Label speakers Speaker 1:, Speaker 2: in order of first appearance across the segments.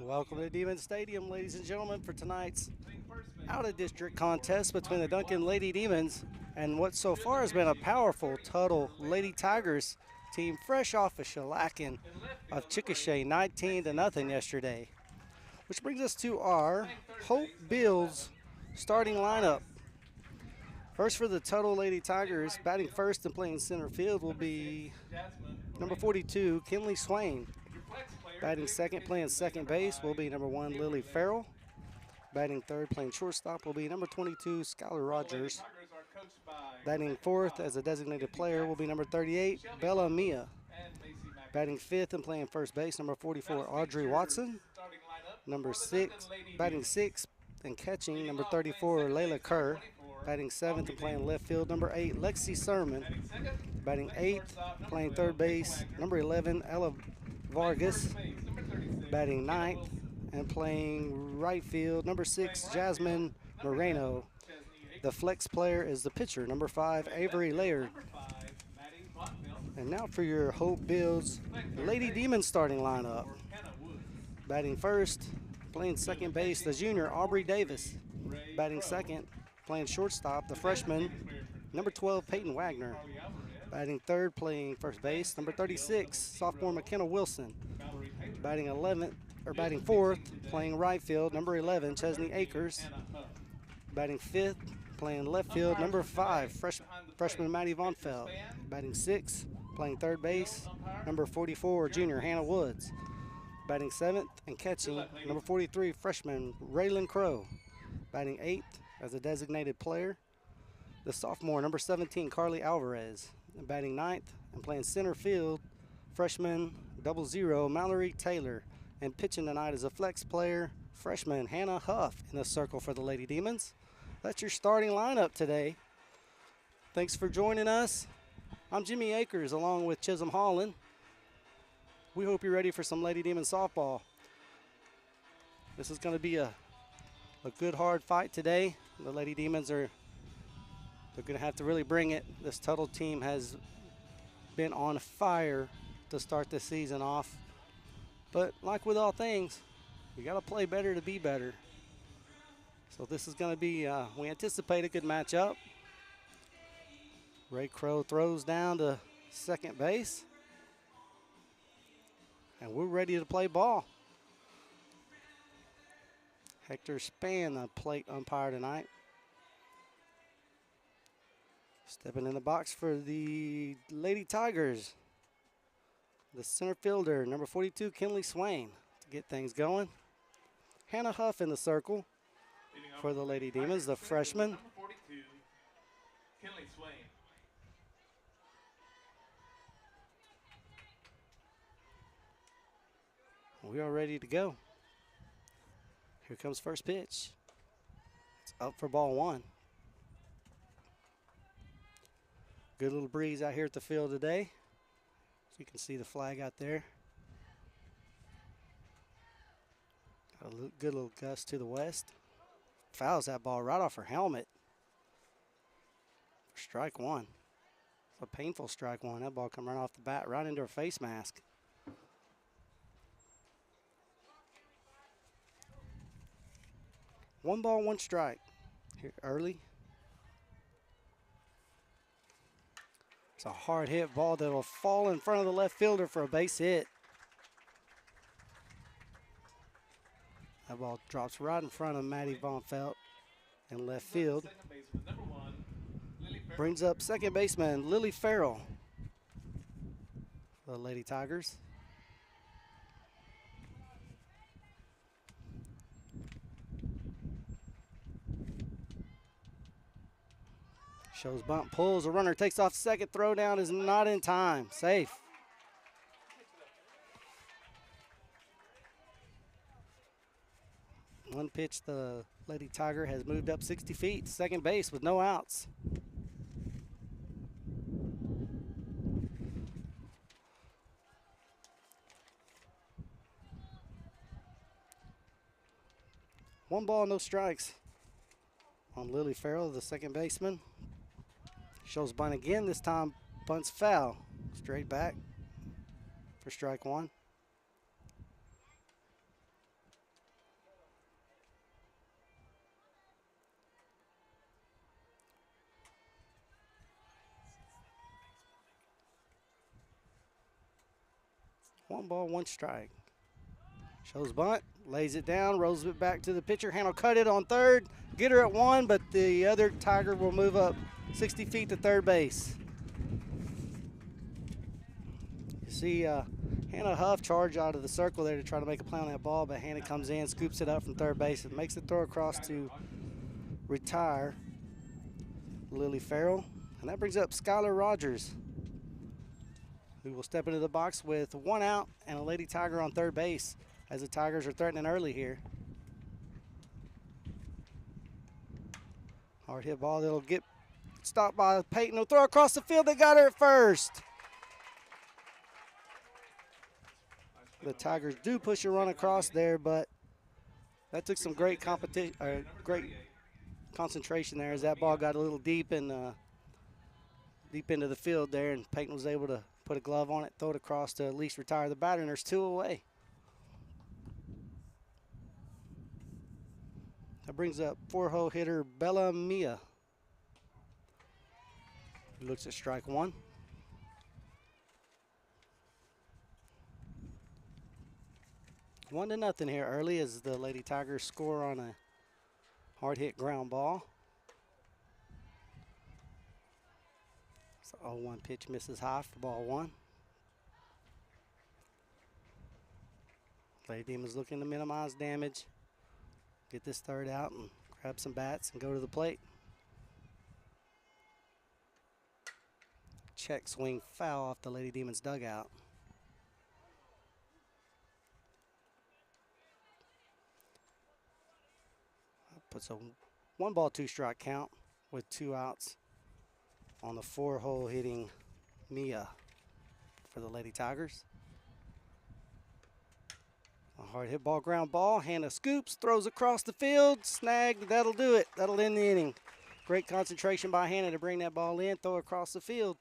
Speaker 1: Welcome to Demon Stadium, ladies and gentlemen, for tonight's out-of-district contest between the Duncan Lady Demons and what so far has been a powerful Tuttle Lady Tigers team, fresh off a shellacking of Chickasha 19-0 yesterday. Which brings us to our Hope Bills starting lineup. First for the Tuttle Lady Tigers, batting first and playing center field will be number 42, Kinley Swain. Batting second, playing second base, will be number 1, Lily Farrell. Batting third, playing shortstop, will be number 22, Skylar Rogers. Batting fourth as a designated player will be number 38, Bella Mia. Batting fifth and playing first base, number 44, Audrey Watson. Number 6, batting sixth and catching, number 34, Layla Kerr. Batting seventh and playing left field, number 8, Lexi Sermon. Batting eighth, playing third base, number 11, Ella Vargas. Batting ninth and playing right field, number 6, Jasmine Moreno. The flex player is the pitcher, number 5, Avery Laird. And now for your Hope Bills Lady Demons starting lineup. Batting first, playing second base, the junior, Aubrey Davis. Batting second, playing shortstop, the freshman, number 12, Peyton Wagner. Batting third, playing first base, number 36, sophomore McKenna Wilson. Batting fourth, playing right field, number 11, Chesney Akers. Batting fifth, playing left field, number 5, freshman Maddie Von Feld. Batting sixth, playing third base, number 44, junior Hannah Woods. Batting seventh and catching, number 43, freshman Raylan Crow. Batting eighth as a designated player, the sophomore, number 17, Carly Alvarez. And batting ninth and playing center field, freshman 00, Mallory Taylor. And pitching tonight is a flex player, freshman Hannah Huff in the circle for the Lady Demons. That's your starting lineup today. Thanks for joining us. I'm Jimmy Akers along with Chisholm Holland. We hope you're ready for some Lady Demon softball. This is going to be a good hard fight today. The Lady Demons they're going to have to really bring it. This Tuttle team has been on fire to start the season off. But like with all things, you got to play better to be better. So this is going to be, we anticipate a good matchup. Ray Crow throws down to second base. And we're ready to play ball. Hector Span, the plate umpire tonight. Stepping in the box for the Lady Tigers, the center fielder, number 42, Kinley Swain, to get things going. Hannah Huff in the circle for the Lady Demons, the freshman.
Speaker 2: Number 42, Kinley Swain.
Speaker 1: We are ready to go. Here comes first pitch. It's up for ball 1. Good little breeze out here at the field today. So you can see the flag out there. Got a good little gust to the west. Fouls that ball right off her helmet. For strike 1. It's a painful strike 1. That ball come right off the bat, right into her face mask. One ball, one strike here early. It's a hard hit ball that will fall in front of the left fielder for a base hit. That ball drops right in front of Maddie Von Felt in left field. Brings up second baseman Lily Farrell for the Lady Tigers. Shows bunt, pulls, a runner takes off second, throw down is not in time, safe. One pitch, the Lady Tiger has moved up 60 feet, second base with no outs. One ball, no strikes on Lily Farrell, the second baseman. Shows bunt again, this time bunts foul. Straight back for strike 1. 1 ball, 1 strike. Shows bunt, lays it down, rolls it back to the pitcher. Hannah cut it on third, get her at 1, but the other Tiger will move up 60 feet to third base. You see Hannah Huff charge out of the circle there to try to make a play on that ball, but Hannah comes in, scoops it up from third base, and makes the throw across to retire Lily Farrell. And that brings up Skylar Rogers, who will step into the box with 1 out and a Lady Tiger on third base, as the Tigers are threatening early here. Hard hit ball that'll get stopped by Peyton. Will throw across the field. They got her at first. The Tigers do push a run across there, but that took some great competition, great concentration there, as that ball got a little deep and deep into the field there, and Peyton was able to put a glove on it, throw it across to at least retire the batter, and there's 2 away. That brings up 4-hole hitter Bella Mia, who looks at strike 1. One to nothing here early as the Lady Tigers score on a hard hit ground ball. So 0-1 pitch misses high for ball 1. Lady Demons looking to minimize damage, get this third out and grab some bats and go to the plate. Check swing foul off the Lady Demons dugout. Puts a 1 ball, 2 strike count with 2 outs on the 4-hole hitting Mia for the Lady Tigers. A hard hit ball, ground ball. Hannah scoops, throws across the field, snagged. That'll do it. That'll end the inning. Great concentration by Hannah to bring that ball in, throw across the field.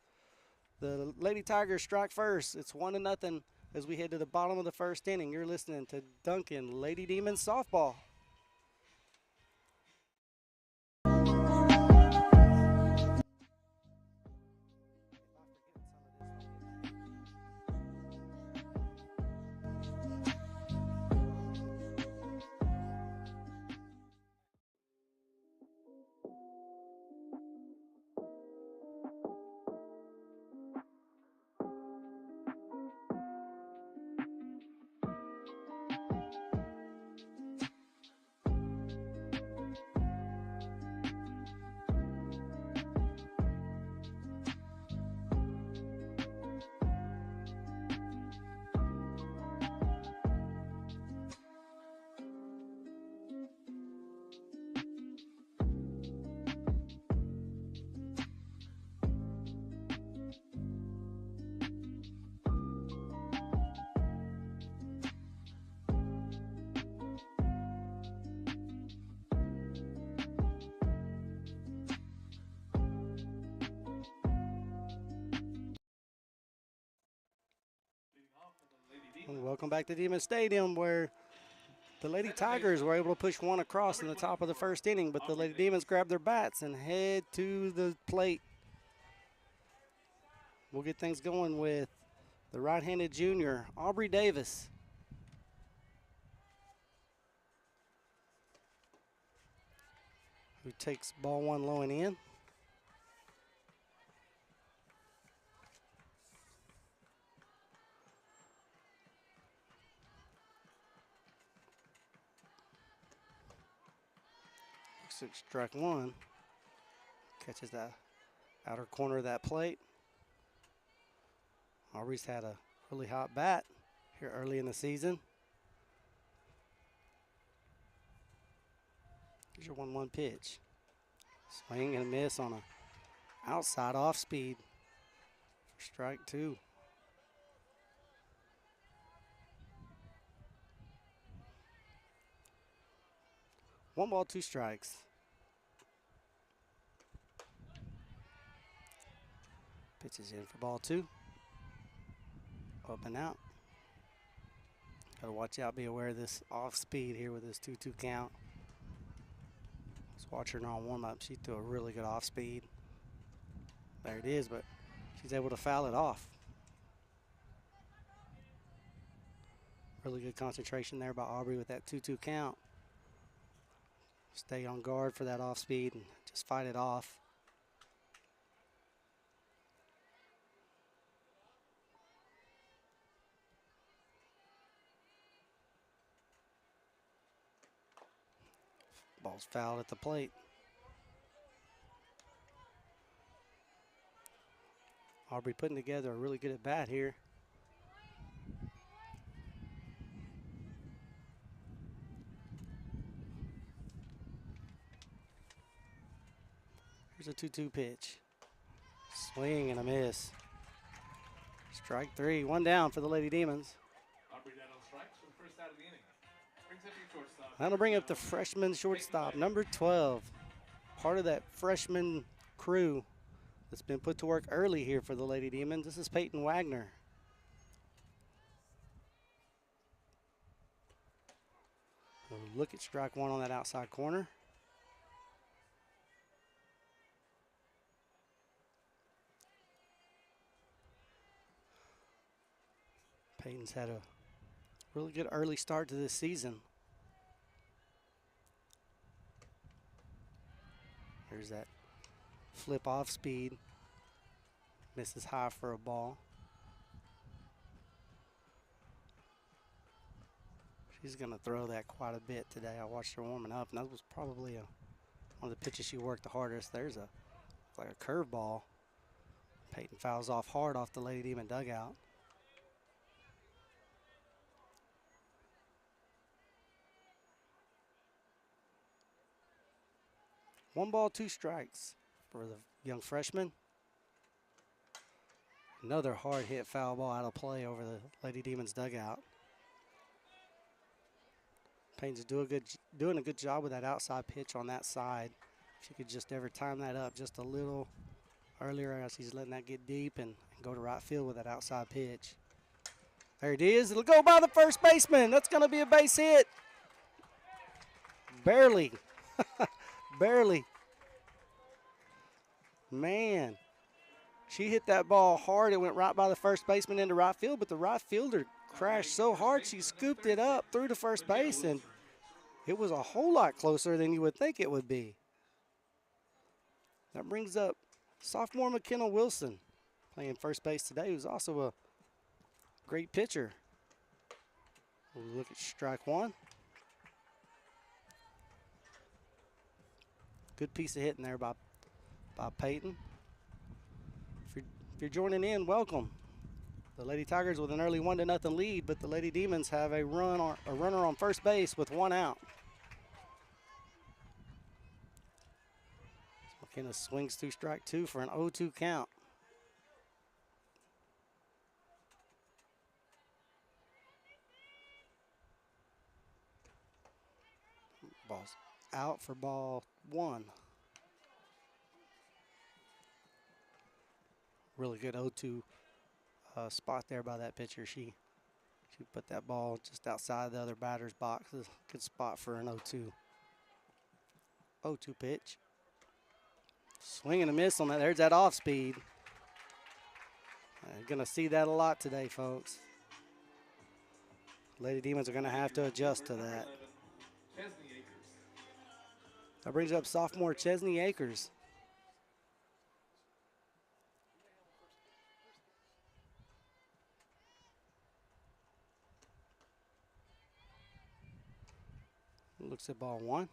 Speaker 1: The Lady Tigers strike first. It's 1-0 as we head to the bottom of the first inning. You're listening to Duncan Lady Demons Softball. Welcome back to Demon Stadium, where the Lady Tigers were able to push 1 across in the top of the first inning, but the Lady Demons grab their bats and head to the plate. We'll get things going with the right-handed junior, Aubrey Davis. Who takes ball 1 low and in. Strike 1. Catches that outer corner of that plate. Aubrey's had a really hot bat here early in the season. Here's your 1-1 pitch. Swing and a miss on a outside off speed for strike 2. One ball, 2 strikes. Pitches in for ball 2. Up and out. Got to watch out, be aware of this off speed here with this 2-2 count. Let's watch her on warm up. She threw a really good off speed. There it is, but she's able to foul it off. Really good concentration there by Aubrey with that 2-2 count. Stay on guard for that off speed and just fight it off. Ball's fouled at the plate. Aubrey putting together a really good at bat here. Here's a 2-2 pitch. Swing and a miss. Strike 3, 1 down for the Lady Demons.
Speaker 2: Aubrey down on strikes for the first out of the inning. Brings up your shortstop.
Speaker 1: That'll bring up the freshman shortstop, number 12. Part of that freshman crew that's been put to work early here for the Lady Demons. This is Peyton Wagner. Look at strike 1 on that outside corner. Peyton's had a really good early start to this season. There's that flip off speed. Misses high for a ball. She's going to throw that quite a bit today. I watched her warming up, and that was probably one of the pitches she worked the hardest. There's like a curveball. Peyton fouls off hard off the Lady Demon dugout. One ball, 2 strikes for the young freshman. Another hard hit foul ball out of play over the Lady Demons dugout. Payne's doing a good job with that outside pitch on that side. If she could just ever time that up just a little earlier as he's letting that get deep and go to right field with that outside pitch. There it is. It'll go by the first baseman. That's going to be a base hit. Barely. Barely. Man. She hit that ball hard. It went right by the first baseman into right field, but the right fielder crashed so hard she scooped it up through to first base, and it was a whole lot closer than you would think it would be. That brings up sophomore McKenna Wilson, playing first base today, who's also a great pitcher. We'll look at strike 1. Good piece of hitting there by Peyton. If you're joining in, welcome. The Lady Tigers with an early 1-0 lead, but the Lady Demons have a runner on first base with 1 out. McKenna swings through strike 2 for an 0-2 count. Ball's out for ball 1. Really good 0-2 spot there by that pitcher. She put that ball just outside the other batter's box. Good spot for an 0-2. 0-2 pitch. Swing and a miss on that. There's that off speed. You're going to see that a lot today, folks. Lady Demons are going to have to adjust to that. That brings up sophomore Chesney Akers. Looks at ball 1.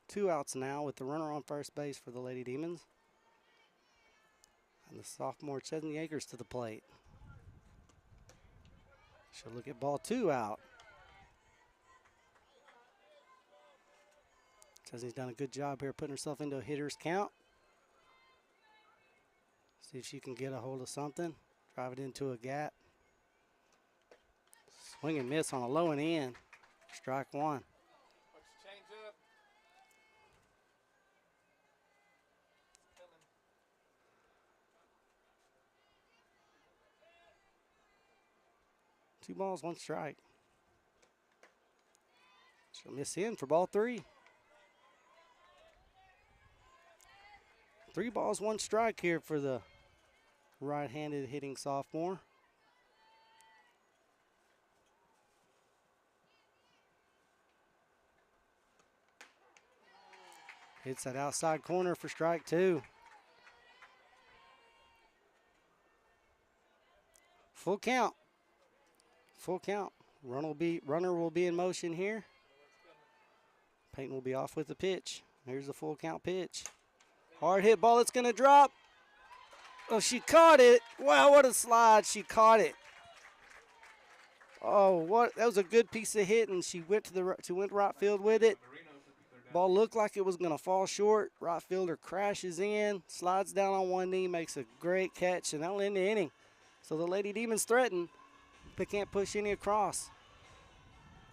Speaker 1: Two outs now with the runner on first base for the Lady Demons. And the sophomore Chesney Akers to the plate. She'll look at ball 2 out. Chesney's done a good job here putting herself into a hitter's count. See if she can get a hold of something. Drive it into a gap. Swing and miss on a low and in. Strike 1. Two balls, 1 strike. She'll miss in for ball 3. 3 balls, 1 strike here for the right-handed hitting sophomore. Hits that outside corner for strike 2. Full count. Full count. Runner will be in motion here. Peyton will be off with the pitch. Here's the full count pitch. Hard hit ball, it's going to drop. Oh, she caught it. Wow, what a slide. She caught it. Oh, that was a good piece of hit, and she went went right field with it. Ball looked like it was going to fall short. Right fielder crashes in, slides down on one knee, makes a great catch, and that'll end the inning. So the Lady Demons threaten. They can't push any across.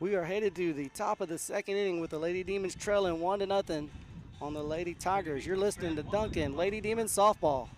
Speaker 1: We are headed to the top of the second inning with the Lady Demons trailing 1-0 on the Lady Tigers. You're listening to Duncan Lady Demons Softball.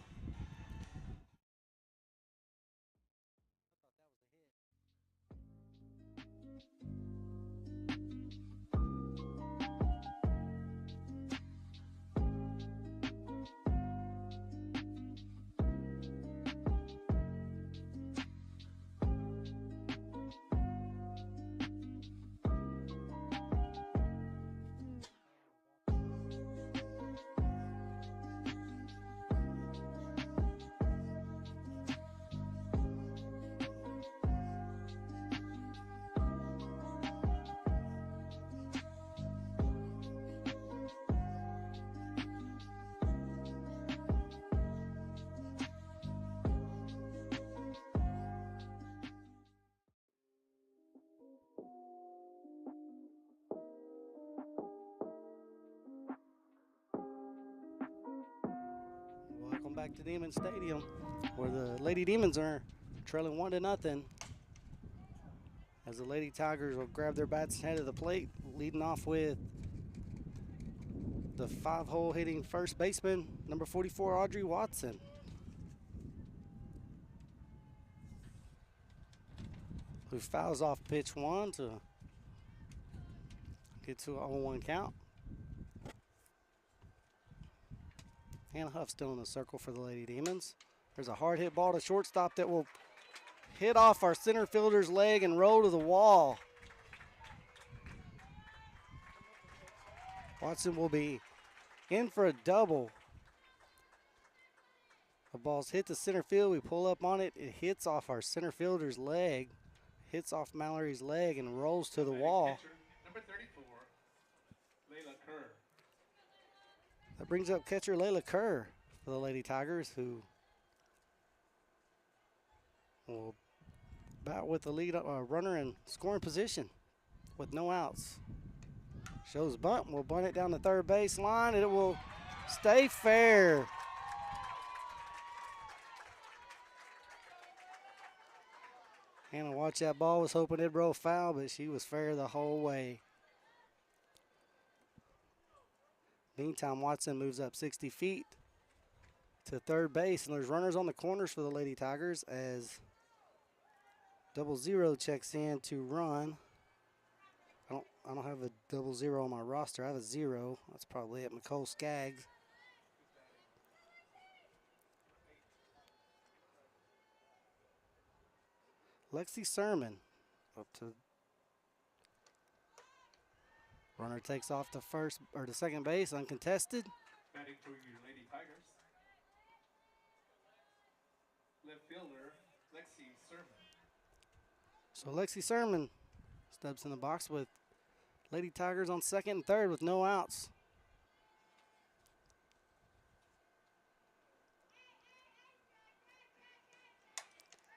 Speaker 1: Welcome back to Demon Stadium, where the Lady Demons are trailing 1-0. As the Lady Tigers will grab their bats ahead of the plate, leading off with the 5-hole hitting first baseman, number 44, Audrey Watson. Who fouls off pitch 1 to get to a 0-1 count. Hannah Huff still in the circle for the Lady Demons. There's a hard hit ball to shortstop that will hit off our center fielder's leg and roll to the wall. Watson will be in for a double. The ball's hit the center field. We pull up on it. It hits off our center fielder's leg, hits off Mallory's leg and rolls to the wall.
Speaker 2: Number 34, Layla Kerr.
Speaker 1: That brings up catcher Layla Kerr for the Lady Tigers, who will bat with the lead runner in scoring position with no outs. Shows bunt. We'll bunt it down the third base line, and it will stay fair. Hannah watched that ball, was hoping it'd roll foul, but she was fair the whole way. Meantime, Watson moves up 60 feet to third base, and there's runners on the corners for the Lady Tigers as 00 checks in to run. I don't have a 00 on my roster. I have a 0. That's probably it. McCole Skaggs. Lexi Sermon up to. Runner takes off to second base, uncontested.
Speaker 2: Batting for your Lady Tigers, left fielder Lexi Sermon.
Speaker 1: So Lexi Sermon steps in the box with Lady Tigers on second and third with no outs.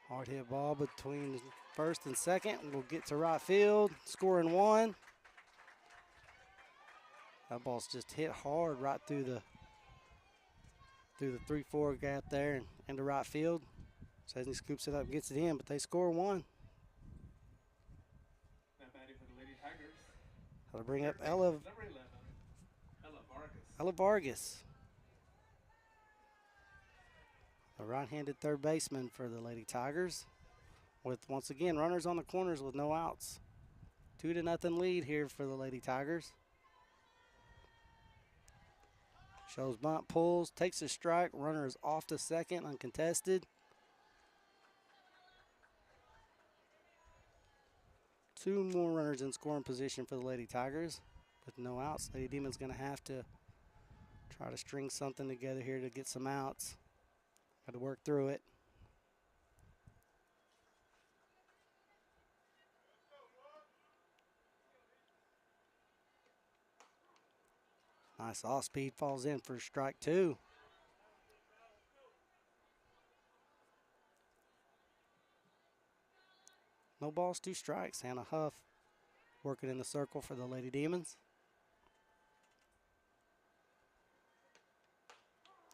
Speaker 1: Hard hit ball between first and second. We'll get to right field, scoring 1. That ball's just hit hard right through the 3-4 gap there and into right field. Chesney scoops it up and gets it in, but they score 1.
Speaker 2: Now batting for the Lady Tigers.
Speaker 1: That'll bring up Ella
Speaker 2: Number 11, Ella Vargas.
Speaker 1: Ella Vargas. A right-handed third baseman for the Lady Tigers, with once again runners on the corners with no outs. 2-0 lead here for the Lady Tigers. Shows bunt, pulls, takes a strike. Runner is off to second, uncontested. 2 more runners in scoring position for the Lady Tigers. With no outs, Lady Demons going to have to try to string something together here to get some outs. Got to work through it. Nice off speed, falls in for strike 2. No balls, 2 strikes. Hannah Huff working in the circle for the Lady Demons.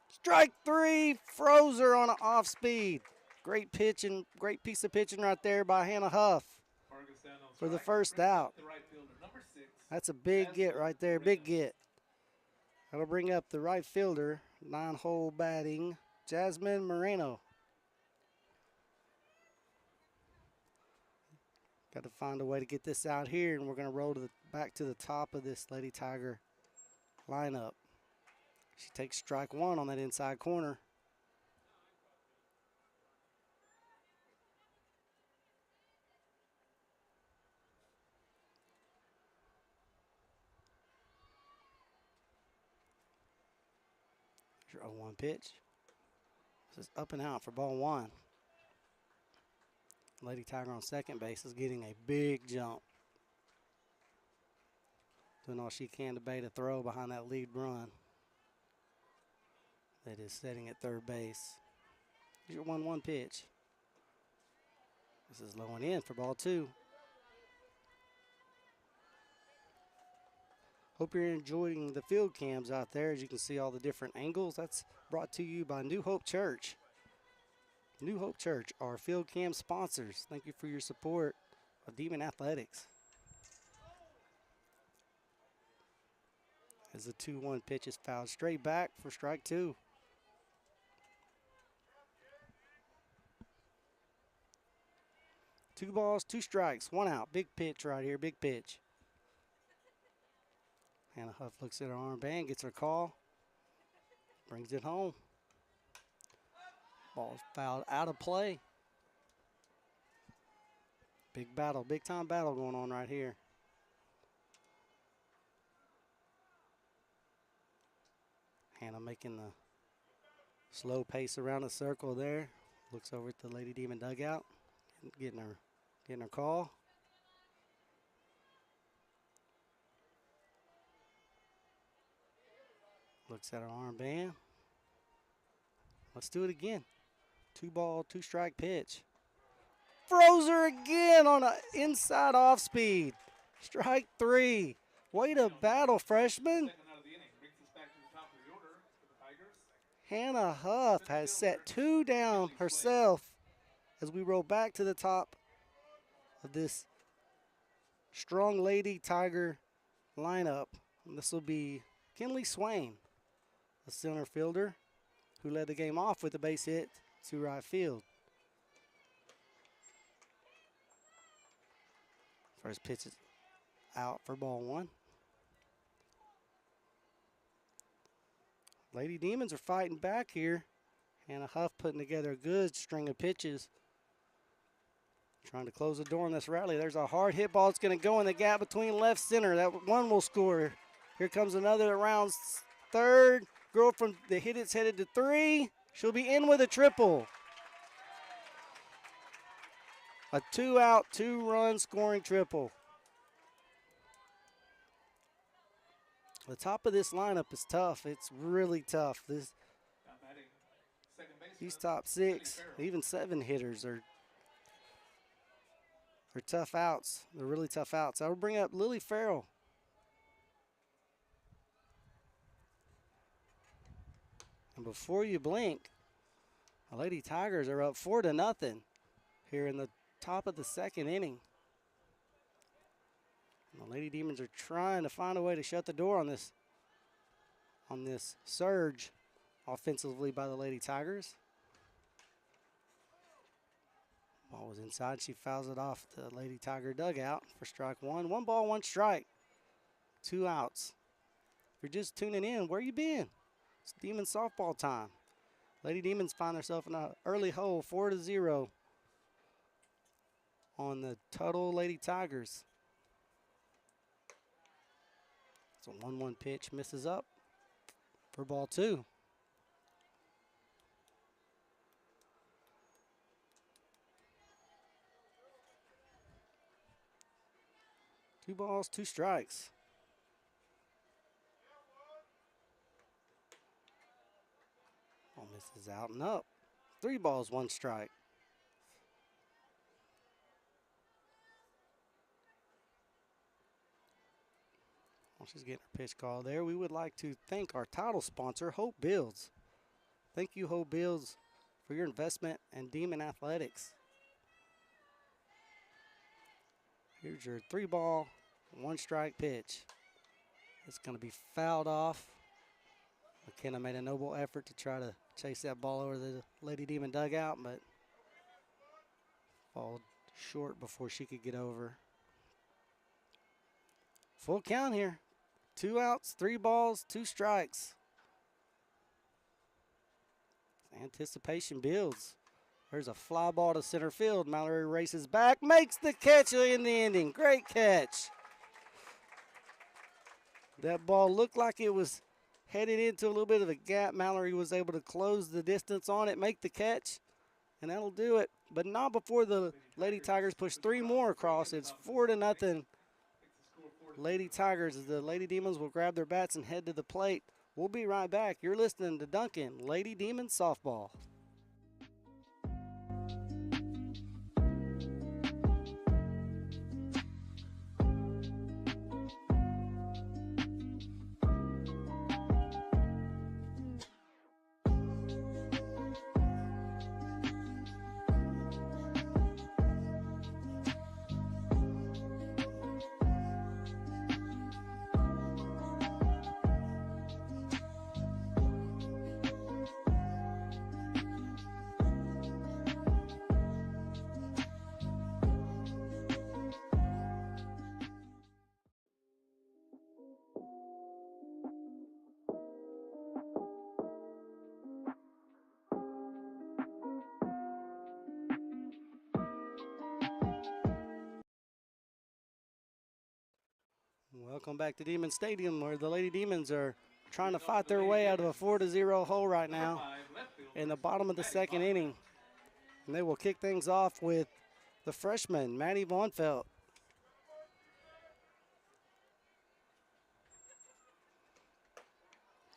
Speaker 1: Strike 3, froze her on an off speed. Great pitching, great piece of pitching right there by Hannah Huff for the first out. That's a big get right there, big get. That'll bring up the right fielder, 9-hole batting, Jasmine Moreno. Got to find a way to get this out here, and we're going to roll back to the top of this Lady Tiger lineup. She takes strike 1 on that inside corner. Here's your 0-1 pitch. This is up and out for ball 1. Lady Tiger on second base is getting a big jump. Doing all she can to bait a throw behind that lead run that is setting at third base. Here's your 1-1 pitch. This is low and in for ball 2. Hope you're enjoying the field cams out there. As you can see all the different angles. That's brought to you by New Hope Church. New Hope Church, our field cam sponsors. Thank you for your support of Demon Athletics. As the 2-1 pitch is fouled straight back for strike 2. Two balls, 2 strikes, 1 out. Big pitch right here, big pitch. Hannah Huff looks at her armband, gets her call, brings it home. Ball is fouled out of play. Big battle, big time battle going on right here. Hannah making the slow pace around the circle there. Looks over at the Lady Demon dugout, getting her call. Looks at her armband. Let's do it again. 2-ball, 2-strike pitch. Froze her again on an inside off speed. Strike 3. Way to battle, freshman. Hannah Huff has set 2 down herself as we roll back to the top of this strong Lady Tiger lineup. And this will be Kinley Swain, the center fielder, who led the game off with a base hit to right field. First pitch is out for ball 1. Lady Demons are fighting back here. Hannah Huff putting together a good string of pitches. Trying to close the door on this rally. There's a hard hit ball. It's going to go in the gap between left center. That one will score. Here comes another around third. Girl from the hit, it's headed to 3. She'll be in with a triple. A 2-out, 2-run scoring triple. The top of this lineup is tough. It's really tough. These top 6, even 7 hitters are tough outs. They're really tough outs. I will bring up Lily Farrell. And before you blink, the Lady Tigers are up 4-0 here in the top of the 2nd inning. And the Lady Demons are trying to find a way to shut the door on this surge offensively by the Lady Tigers. Ball was inside. She fouls it off the Lady Tiger dugout for strike 1. 1 ball, 1 strike. 2 outs. If you're just tuning in, where you been? It's Demon softball time. Lady Demons find themselves in an early hole, 4-0 on the Tuttle Lady Tigers. It's a 1-1 pitch, misses up for ball 2. Two balls, 2 strikes. Ball misses out and up. 3 balls, 1 strike. Well, she's getting her pitch call there. We would like to thank our title sponsor, Hope Builds. Thank you, Hope Builds, for your investment in Demon Athletics. Here's your 3 ball, 1 strike pitch. It's going to be fouled off. McKenna made a noble effort to try to chase that ball over the Lady Demon dugout, but fall short before she could get over. Full count here. 2 outs, 3 balls, 2 strikes. Anticipation builds. There's a fly ball to center field. Mallory races back, makes the catch in the inning. Great catch. That ball looked like it was headed into a little bit of a gap. Mallory was able to close the distance on it, make the catch, and that'll do it. But not before the Lady Tigers push 3 more across. It's 4-0. Lady Tigers, as the Lady Demons will grab their bats and head to the plate. We'll be right back. You're listening to Duncan Lady Demons Softball. Welcome back to Demon Stadium, where the Lady Demons are trying to fight their way out of a 4-0 hole right now in the bottom of the 2nd inning. And they will kick things off with the freshman, Maddie Vonfelt.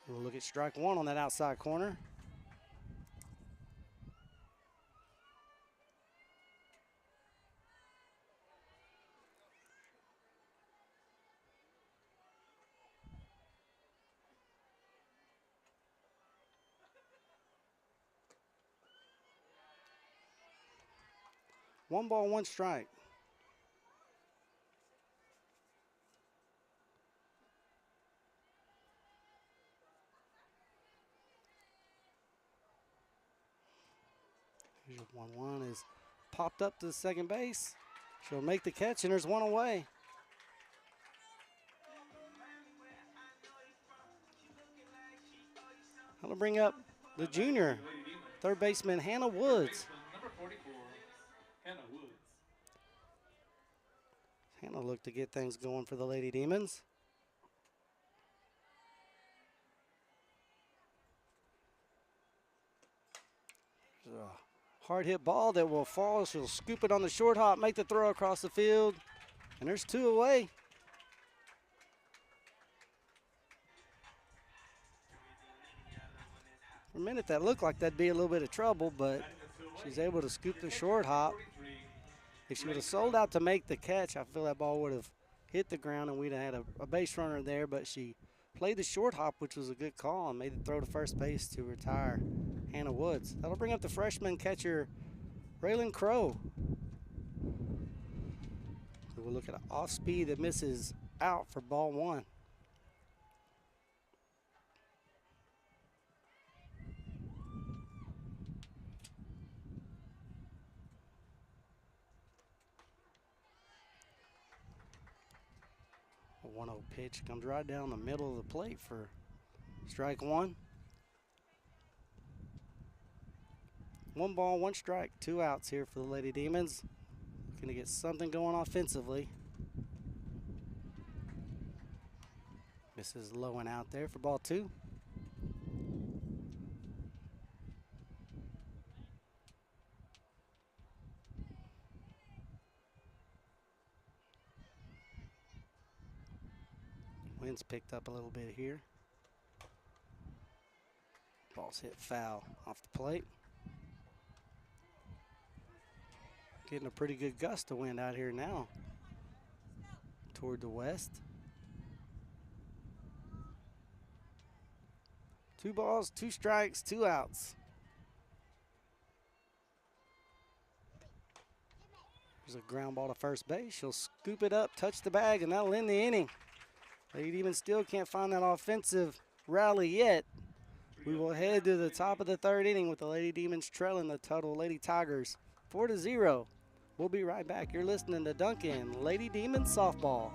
Speaker 1: We'll look at strike 1 on that outside corner. One ball, 1 strike. Here's your 1-1 is popped up to the second base. She'll make the catch, and there's 1 away. I'll bring up the junior, third baseman Hannah Woods.
Speaker 2: Number 44, Hannah Woods.
Speaker 1: Hannah looked to get things going for the Lady Demons. There's a hard hit ball that will fall. She'll scoop it on the short hop, make the throw across the field, and there's 2 away. For a minute, that looked like that'd be a little bit of trouble, but she's able to scoop the short hop. If she would have sold out to make the catch, I feel that ball would have hit the ground and we'd have had a base runner there, but she played the short hop, which was a good call, and made the throw to first base to retire Hannah Woods. That'll bring up the freshman catcher, Raylan Crow. We'll look at an off speed that misses out for ball 1. A 1-0 pitch comes right down the middle of the plate for strike 1. 1 ball, 1 strike, 2 outs here for the Lady Demons. looking to get something going offensively. Misses low and out there for ball 2. Wind's picked up a little bit here. Ball's hit foul off the plate. Getting a pretty good gust of wind out here now toward the west. 2 balls, 2 strikes, 2 outs. There's a ground ball to first base. She'll scoop it up, touch the bag, and that'll end the inning. Lady Demons still can't find that offensive rally yet. We will head to the top of the 3rd inning with the Lady Demons trailing the Tuttle Lady Tigers 4-0. We'll be right back. You're listening to Duncan Lady Demons Softball.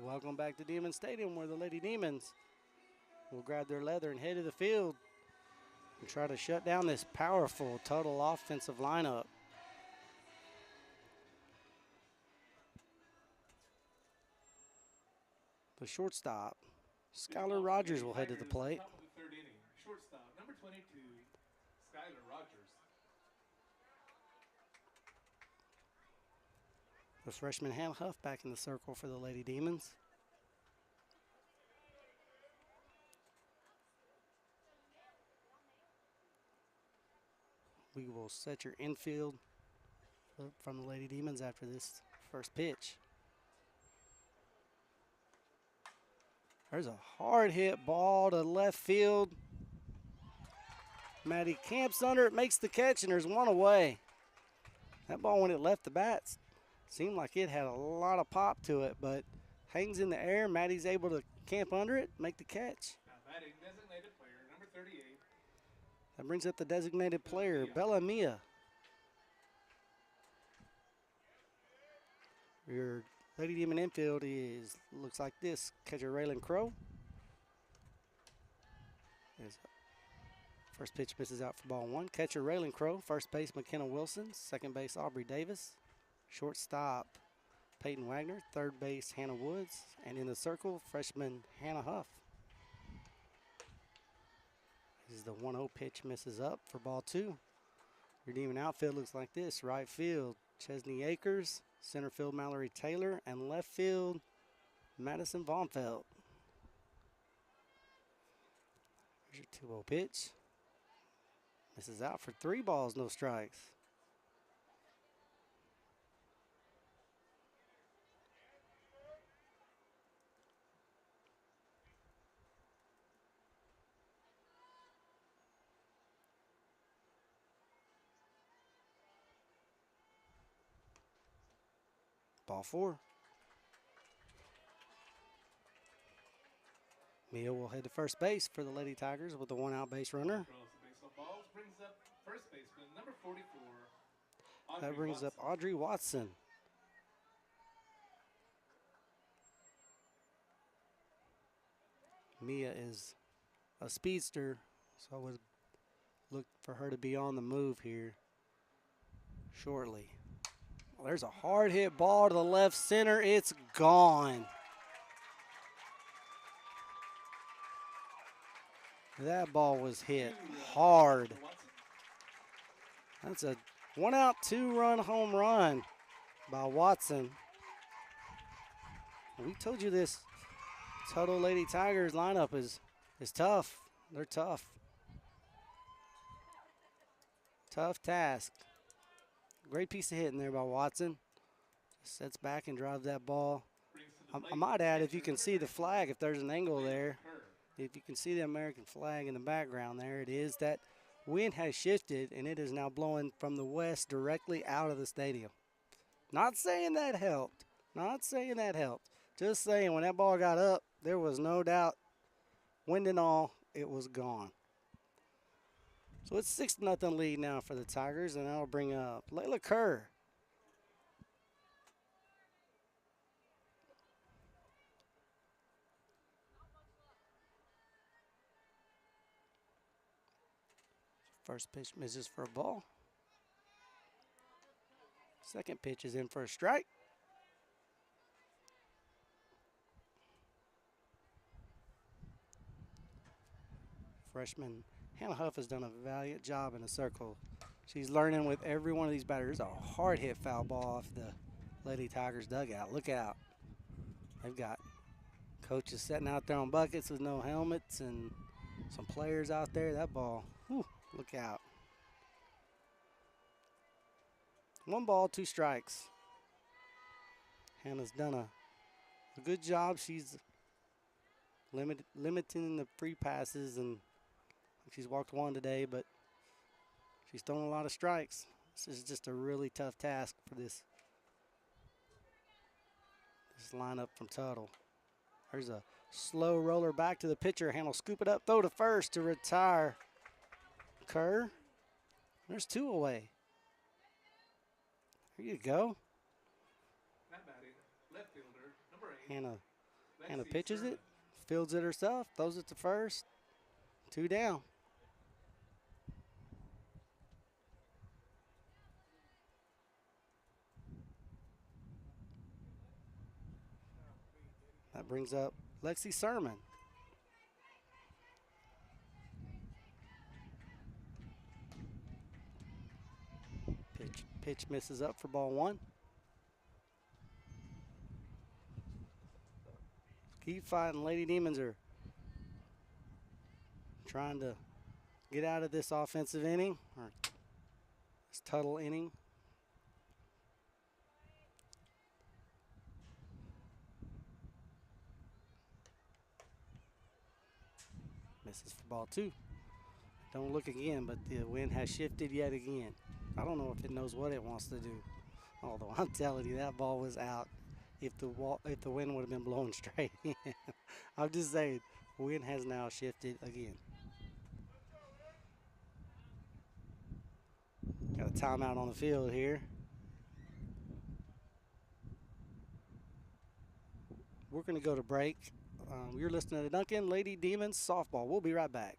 Speaker 1: Welcome back to Demon Stadium, where the Lady Demons will grab their leather and head to the field and try to shut down this powerful Tuttle offensive lineup. The shortstop, Skylar Rogers, will head to the plate.
Speaker 2: Top of the 3rd inning. Shortstop, number 22, Skylar Rogers.
Speaker 1: The freshman Hannah Huff back in the circle for the Lady Demons. We will set your infield from the Lady Demons after this first pitch. There's a hard hit ball to left field. Maddie camps under it, makes the catch, and there's one away. That ball, when it left the bats, seemed like it had a lot of pop to it, but hangs in the air. Maddie's able to camp under it, make the catch.
Speaker 2: Now batting, designated player, number 38.
Speaker 1: That brings up the designated player, Bella Mia. Your Lady Demon infield looks like this. Catcher Raylan Crow. First pitch misses out for ball 1. Catcher Raylan Crow. First base McKenna Wilson. Second base Aubrey Davis. Shortstop Peyton Wagner. Third base Hannah Woods. And in the circle, freshman Hannah Huff. This is the 1-0 pitch, misses up for ball 2. Your Demon outfield looks like this. Right field, Chesney Akers. Center field, Mallory Taylor. And left field, Madison Vonfeld. Here's your 2-0 pitch. Misses out for 3 balls, no strikes. Ball 4. Mia will head to first base for the Lady Tigers with a 1-out base runner.
Speaker 2: Brings up first baseman, number 44.
Speaker 1: That brings up Audrey Watson. Mia is a speedster, so I would look for her to be on the move here shortly. Well, there's a hard hit ball to the left center. It's gone. That ball was hit hard. That's a 1-out, 2-run home run by Watson. We told you this Tuttle Lady Tigers lineup is tough. They're tough. Tough task. Great piece of hitting there by Watson. Sets back and drives that ball. I might add, if you can see the flag, if there's an angle there, if you can see the American flag in the background there, it is that wind has shifted and it is now blowing from the west directly out of the stadium. Not saying that helped. Not saying that helped. Just saying when that ball got up, there was no doubt, wind and all, it was gone. So it's 6-0 lead now for the Tigers, and that'll bring up Layla Kerr. First pitch misses for a ball. Second pitch is in for a strike. Freshman Hannah Huff has done a valiant job in the circle. She's learning with every one of these batters. There's a hard hit foul ball off the Lady Tigers dugout. Look out. They've got coaches sitting out there on buckets with no helmets and some players out there. That ball, whew, look out. 1 ball, 2 strikes. Hannah's done a good job. She's limiting the free passes, and she's walked 1 today, but she's thrown a lot of strikes. This is just a really tough task for this lineup from Tuttle. There's a slow roller back to the pitcher. Hannah will scoop it up, throw to first to retire Kerr. There's 2 away. There you go. Hannah pitches it, fields it herself, throws it to first. 2 down. That brings up Lexi Sermon. Pitch misses up for ball 1. Keep fighting. Lady Demons are trying to get out of this offensive inning, or this Tuttle inning. Misses for ball 2. Don't look again, but the wind has shifted yet again. I don't know if it knows what it wants to do. Although I'm telling you, that ball was out if the wind would have been blowing straight in. I'm just saying, the wind has now shifted again. Got a timeout on the field here. We're going to go to break. You're listening to Duncan Lady Demons Softball. We'll be right back.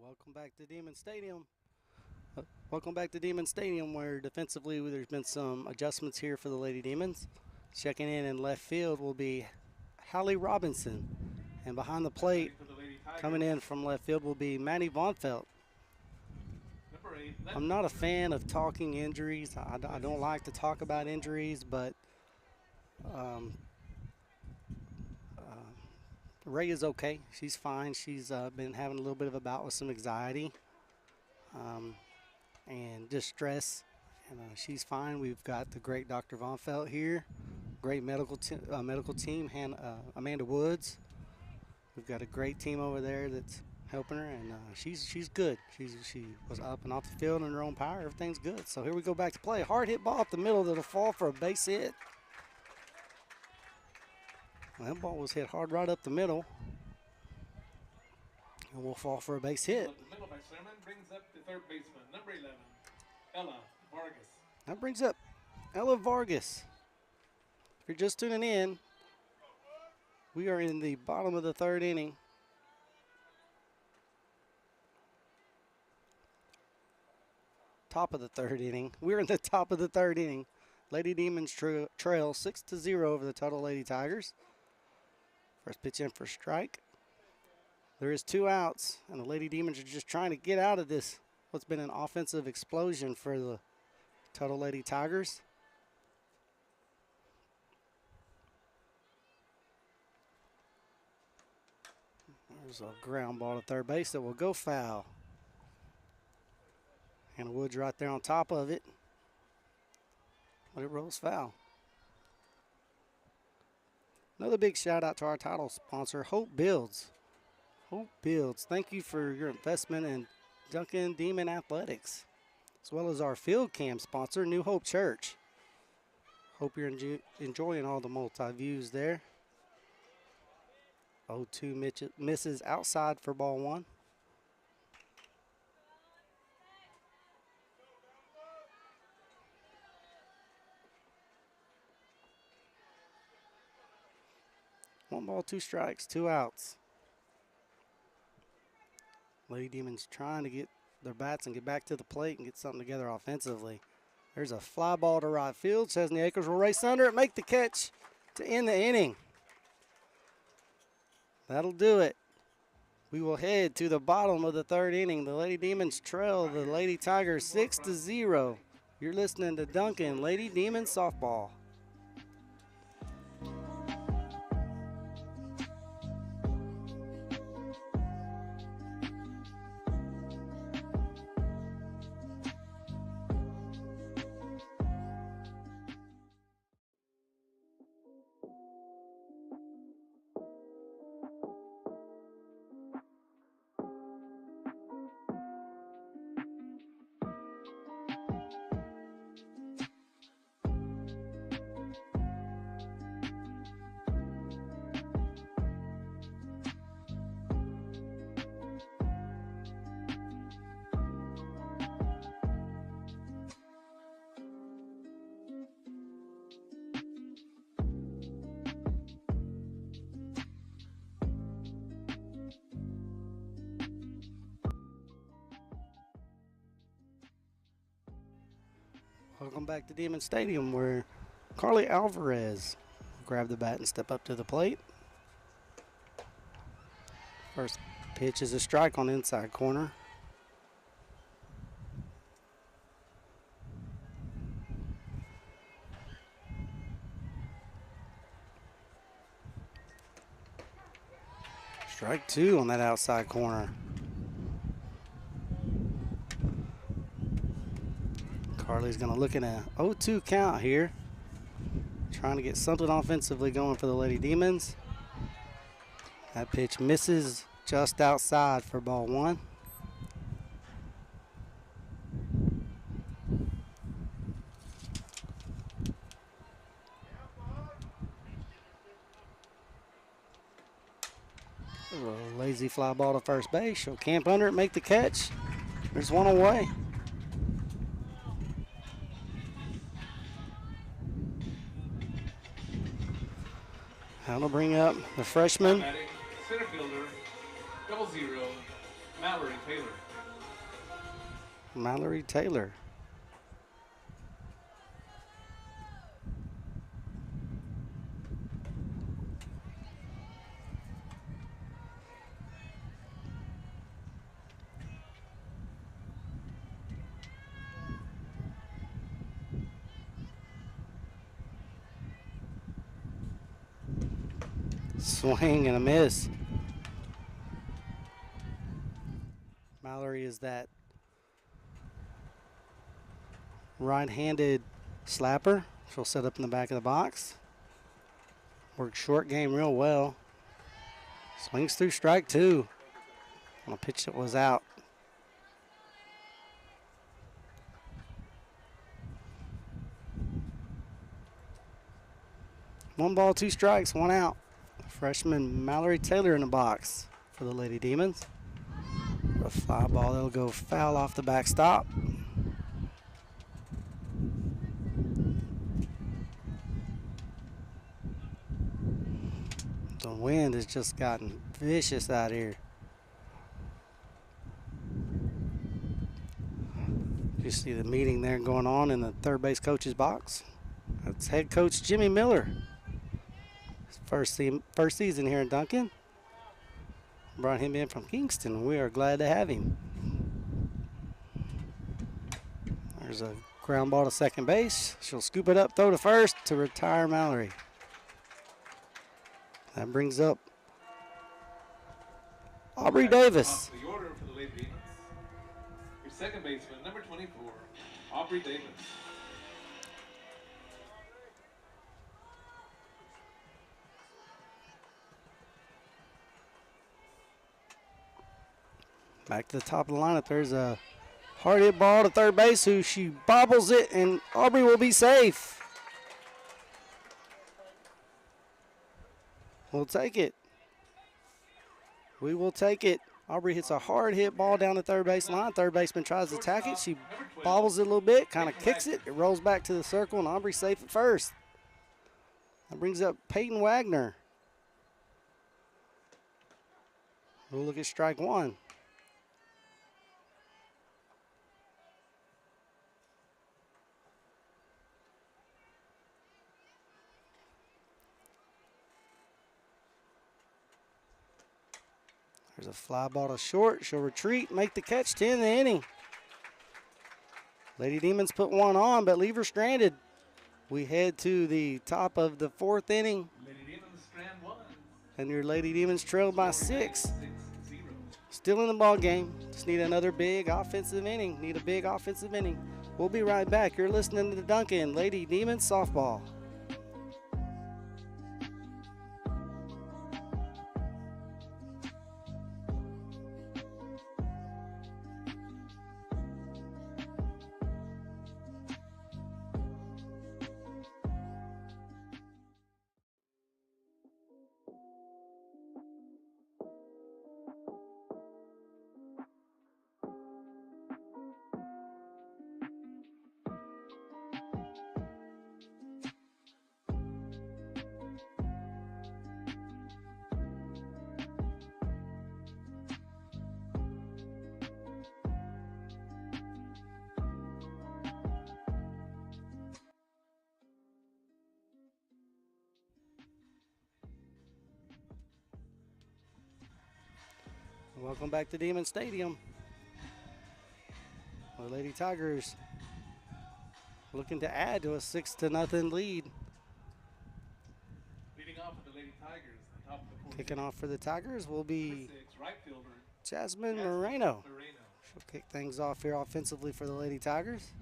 Speaker 1: Welcome back to Demon Stadium. Welcome back to Demon Stadium, where defensively there's been some adjustments here for the Lady Demons. Checking in left field will be Hallie Robinson. And behind the plate, coming in from left field, will be Maddie Vonfelt. I'm not a fan of talking injuries. I don't like to talk about injuries, but Ray is okay. She's fine. She's been having a little bit of a bout with some anxiety and just stress. And she's fine. We've got the great Dr. Vonfelt here, great medical team, Amanda Woods. We've got a great team over there that's helping her, and she's good. She was up and off the field in her own power. Everything's good. So here we go back to play. Hard hit ball up the middle that'll fall for a base hit. Well, that ball was hit hard right up the middle, and will fall for a base hit.
Speaker 2: The middle by Sherman brings up the third baseman, number 11, Ella Vargas.
Speaker 1: That brings up Ella Vargas. If you're just tuning in, we are in the bottom of the third inning. Top of the third inning. We're in the top of the third inning. Lady Demons trail 6-0 over the Tuttle Lady Tigers. First pitch in for strike. There is 2 outs, and the Lady Demons are just trying to get out of this, what's been an offensive explosion for the Tuttle Lady Tigers. There's a ground ball to third base that will go foul. And Woods right there on top of it. But it rolls foul. Another big shout out to our title sponsor, Hope Builds. Hope Builds, thank you for your investment in Duncan Demon Athletics, as well as our field cam sponsor, New Hope Church. Hope you're enjoying all the multi-views there. 0-2 misses outside for ball 1. One ball, 2 strikes, 2 outs. Lady Demons trying to get their bats and get back to the plate and get something together offensively. There's a fly ball to right field. Chesney Akers will race under it, make the catch to end the inning. That'll do it. We will head to the bottom of the third inning. The Lady Demons trail the Lady Tigers 6-0. You're listening to Duncan Lady Demons Softball. Welcome back to Demon Stadium, where Carly Alvarez will grab the bat and step up to the plate. First pitch is a strike on the inside corner. Strike 2 on that outside corner. Carly's going to look at a 0-2 count here. Trying to get something offensively going for the Lady Demons. That pitch misses just outside for ball 1. A little lazy fly ball to first base. She'll camp under it, make the catch. There's one away. That'll bring up the freshman.
Speaker 2: Center fielder, 00, Mallory Taylor.
Speaker 1: Mallory Taylor. Swing and a miss. Mallory is that right-handed slapper. She'll set up in the back of the box. Works short game real well. Swings through strike two on a pitch that was out. One ball, two strikes, one out. Freshman Mallory Taylor in the box for the Lady Demons. A fly ball that'll go foul off the backstop. The wind has just gotten vicious out here. You see the meeting there going on in the third base coach's box. That's head coach Jimmy Miller. His first season here in Duncan. Brought him in from Kingston. We are glad to have him. There's a ground ball to second base. She'll scoop it up, throw to first to retire Mallory. That brings up Aubrey Davis.
Speaker 2: The order for the Lady Demons. Your second baseman, number 24, Aubrey Davis.
Speaker 1: Back to the top of the lineup. There's a hard hit ball to third base, who she bobbles it, and Aubrey will be safe. We'll take it. We will take it. Aubrey hits a hard hit ball down the third base line. Third baseman tries to attack it. She bobbles it a little bit, kind of kicks it. It rolls back to the circle, and Aubrey's safe at first. That brings up Peyton Wagner. We'll look at strike one. There's a fly ball to short. She'll retreat, make the catch to end the inning. Lady Demons put one on, but leave her stranded. We head to the top of the fourth inning.
Speaker 2: Lady Demons strand one.
Speaker 1: And your Lady Demons trailed by 6.
Speaker 2: 6-0.
Speaker 1: Still in the ball game. Just need another big offensive inning. Need a big offensive inning. We'll be right back. You're listening to the Duncan Lady Demons Softball. Welcome back to Demon Stadium. The Lady Tigers looking to add to a 6-0 lead.
Speaker 2: Leading off with the Lady Tigers, the top of the fourth.
Speaker 1: Kicking off for the Tigers will be
Speaker 2: 6, right fielder
Speaker 1: Jasmine Moreno.
Speaker 2: Moreno.
Speaker 1: She'll kick things off here offensively for the Lady Tigers.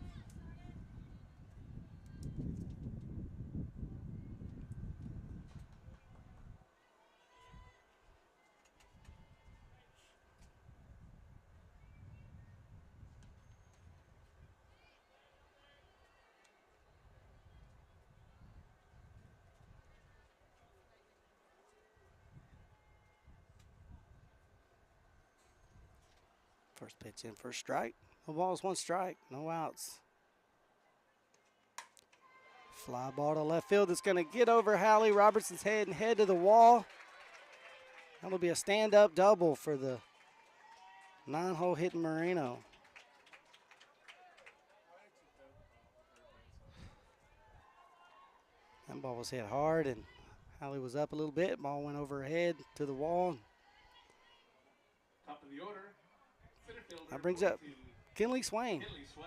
Speaker 1: First pitch in, first strike. No balls, one strike, no outs. Fly ball to left field. It's going to get over Hallie Robertson's head and head to the wall. That'll be a stand-up double for the 9-hole hitting Moreno. That ball was hit hard, and Hallie was up a little bit. Ball went over her head to the wall.
Speaker 2: Top of the order. Center fielder,
Speaker 1: That brings up
Speaker 2: 42,
Speaker 1: Kinley Swain,
Speaker 2: Kinley Swain.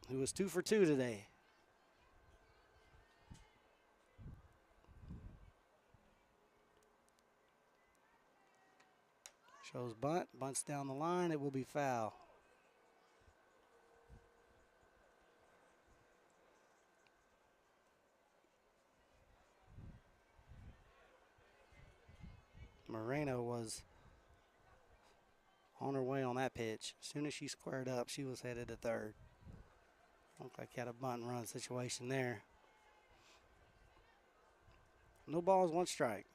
Speaker 1: who was 2 for 2 today. Shows bunt, bunts down the line. It will be foul. Moreno was on her way on that pitch. As soon as she squared up, she was headed to third. Looked like he had a bunt and run situation there. No balls, 1 strike.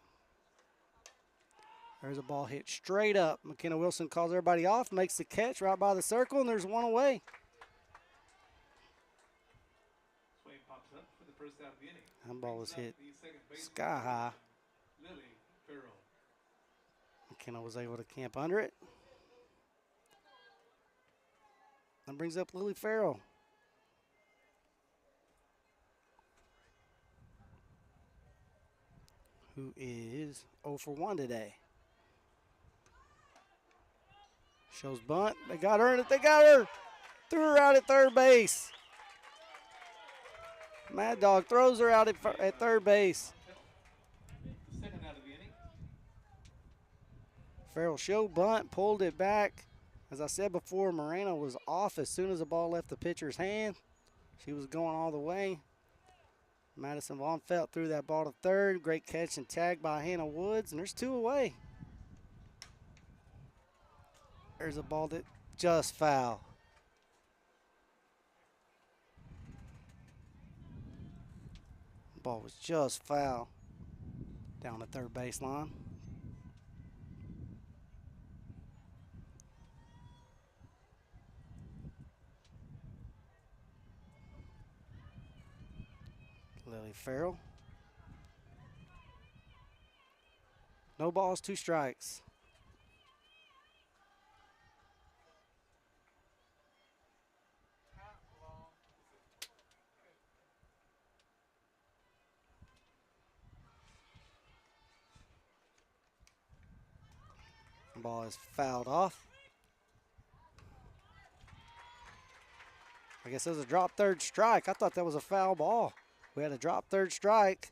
Speaker 1: There's a ball hit straight up. McKenna Wilson calls everybody off, makes the catch right by the circle, and there's 1 away.
Speaker 2: Swain pops up for the first out of the inning.
Speaker 1: That ball was hit
Speaker 2: The second baseman,
Speaker 1: sky high.
Speaker 2: Lily Farrell.
Speaker 1: McKenna was able to camp under it. That brings up Lily Farrell. Who is 0 for 1 today. Shows bunt. They got her. They got her. Threw her out at third base. Mad Dog throws her out at third base.
Speaker 2: Second out of the inning.
Speaker 1: Farrell showed bunt, pulled it back. As I said before, Moreno was off as soon as the ball left the pitcher's hand. She was going all the way. Madison Vaughn Felt threw that ball to third. Great catch and tag by Hannah Woods, and there's 2 away. There's a ball that just foul. Ball was just foul down the third baseline. Lily Farrell. No balls, 2 strikes. Ball is fouled off. I guess it was a drop third strike. I thought that was a foul ball. We had a drop third strike.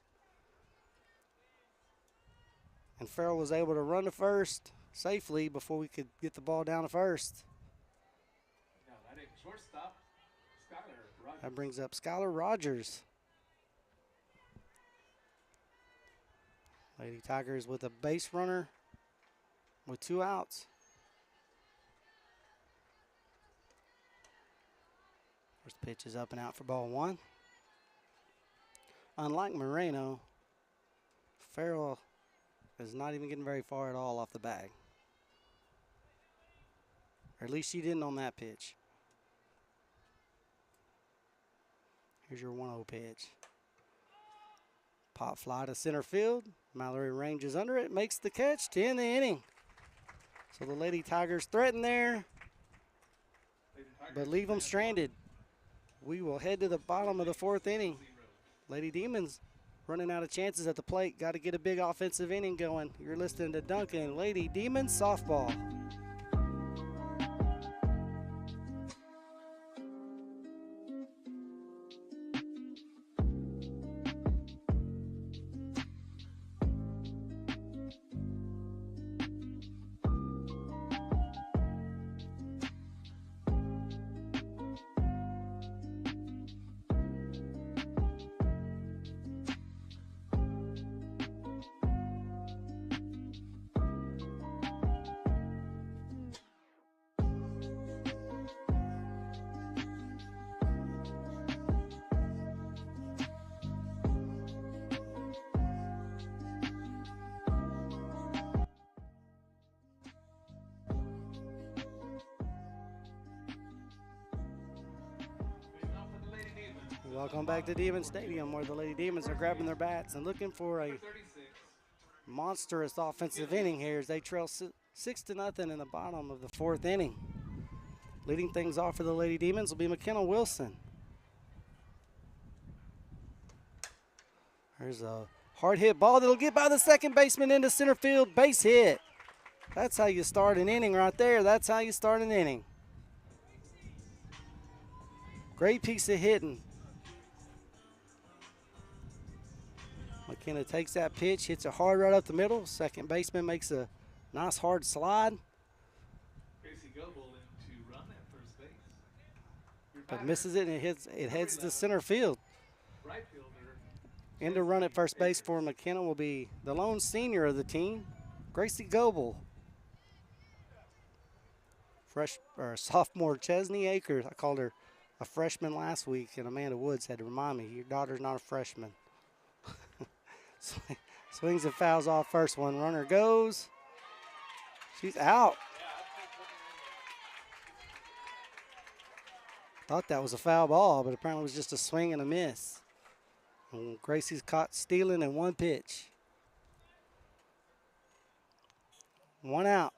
Speaker 1: And Farrell was able to run to first safely before we could get the ball down to first.
Speaker 2: Now that is shortstop, Skylar Rogers.
Speaker 1: That brings up Skylar Rogers. Lady Tigers with a base runner with 2 outs. First pitch is up and out for ball 1. Unlike Moreno, Farrell is not even getting very far at all off the bag. Or at least she didn't on that pitch. Here's your 1-0 pitch. Pop fly to center field. Mallory ranges under it, makes the catch to end the inning. So the Lady Tigers threaten there, but leave them stranded. We will head to the bottom of the 4th inning. Lady Demons running out of chances at the plate. Got to get a big offensive inning going. You're listening to Duncan Lady Demons Softball. Welcome back to Demon Stadium, where the Lady Demons are grabbing their bats and looking for a monstrous offensive inning here as they trail 6-0 in the bottom of the 4th inning. Leading things off for the Lady Demons will be McKenna Wilson. There's a hard hit ball that'll get by the second baseman into center field. Base hit. That's how you start an inning right there. That's how you start an inning. Great piece of hitting. McKenna takes that pitch, hits it hard right up the middle. Second baseman makes a nice hard slide. But misses it and it heads to center field. In to run at first base for McKenna will be the lone senior of the team, Gracie Goebel. Sophomore Chesney Akers. I called her a freshman last week, and Amanda Woods had to remind me, your daughter's not a freshman. Swings and fouls off first one. Runner goes. She's out. Thought that was a foul ball, but apparently it was just a swing and a miss. And Gracie's caught stealing in one pitch. 1 out.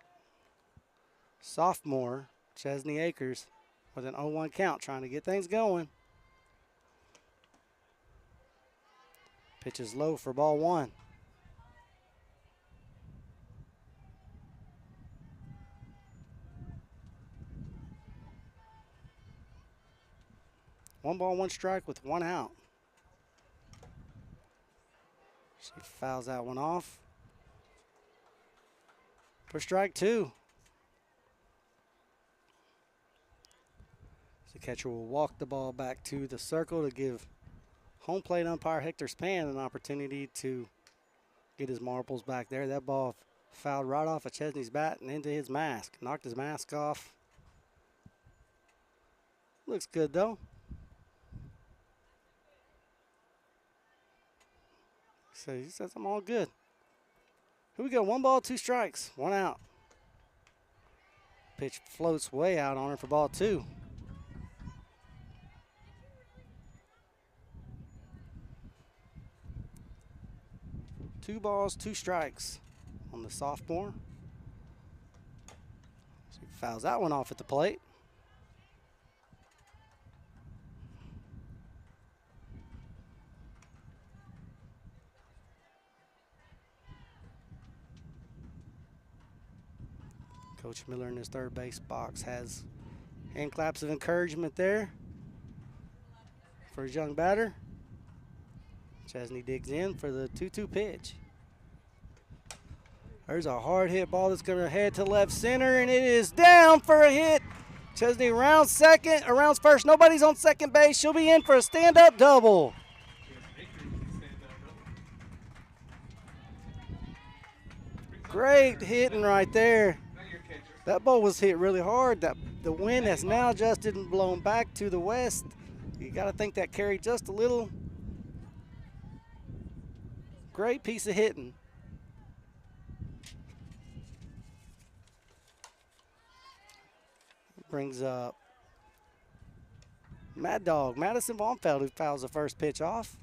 Speaker 1: Sophomore Chesney Akers with an 0-1 count, trying to get things going. Pitch is low for ball 1. One ball, one strike with 1 out. She fouls that one off. For strike 2. The catcher will walk the ball back to the circle to give home plate umpire Hector Span an opportunity to get his marbles back there. That ball fouled right off of Chesney's bat and into his mask. Knocked his mask off. Looks good though. So he says I'm all good. Here we go. 1 ball, 2 strikes, 1 out. Pitch floats way out on her for ball 2. Two balls, 2 strikes on the sophomore. She fouls that one off at the plate. Coach Miller in his third base box has hand claps of encouragement there for his young batter. Chesney digs in for the 2-2 pitch. There's a hard hit ball that's going to head to left center, and it is down for a hit. Chesney rounds first. Nobody's on second base. She'll be in for a stand-up double. Great hitting right there. That ball was hit really hard. The wind has now adjusted and blown back to the west. You got to think that carried just a little. Great piece of hitting. Brings up Mad Dog, Madison Baumfeld, who fouls the first pitch off.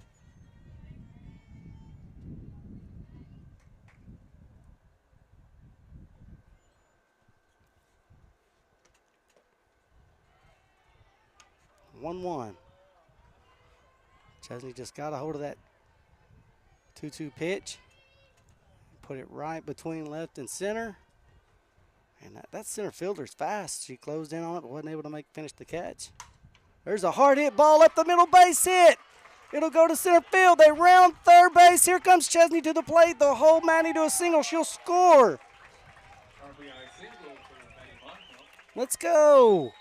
Speaker 1: One. Chesney just got a hold of that 2-2 pitch. Put it right between left and center. And that center fielder's fast. She closed in on it but wasn't able to finish the catch. There's a hard hit ball up the middle, base hit. It'll go to center field. They round third base. Here comes Chesney to the plate. They'll hold Maddie to a single. She'll score. Let's go.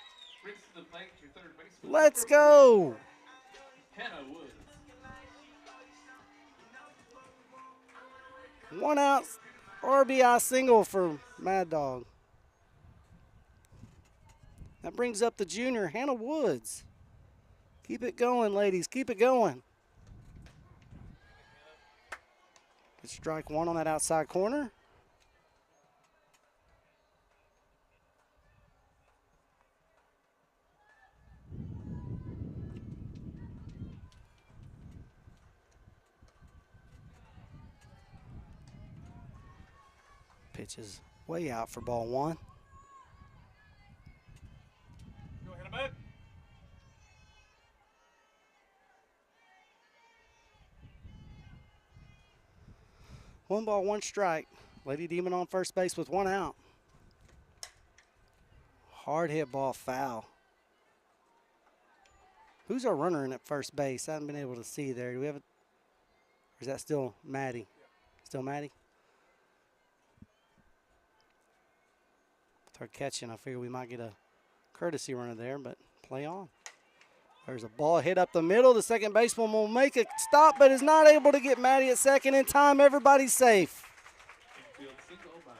Speaker 1: Let's go. 1 out RBI single for Mad Dog. That brings up the junior, Hannah Woods. Keep it going, ladies. Keep it going. It's strike 1 on that outside corner. Pitch is way out for ball one.
Speaker 2: Go ahead, Ahmed.
Speaker 1: 1 ball, 1 strike. Lady Demon on first base with 1 out. Hard hit ball, foul. Who's our runner in at first base? I haven't been able to see there. Do we have it? Or is that still Maddie? Still Maddie? With her catching, I figure we might get a courtesy runner there, but play on. There's a ball hit up the middle. The second baseman will make a stop, but is not able to get Maddie at second in time. Everybody's safe.
Speaker 2: Infield single by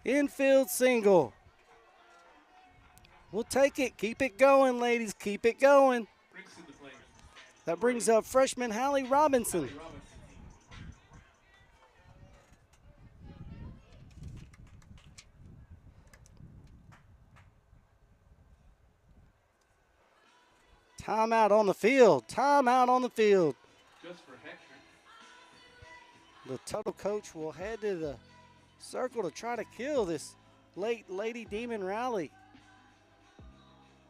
Speaker 2: Hannah.
Speaker 1: Infield single. We'll take it. Keep it going, ladies. Keep it going.
Speaker 2: Brings to the plate.
Speaker 1: That brings up freshman Hallie Robinson.
Speaker 2: Robinson.
Speaker 1: Timeout on the field. Timeout on the field.
Speaker 2: Just for Hector.
Speaker 1: The Tuttle coach will head to the circle to try to kill this late Lady Demon rally.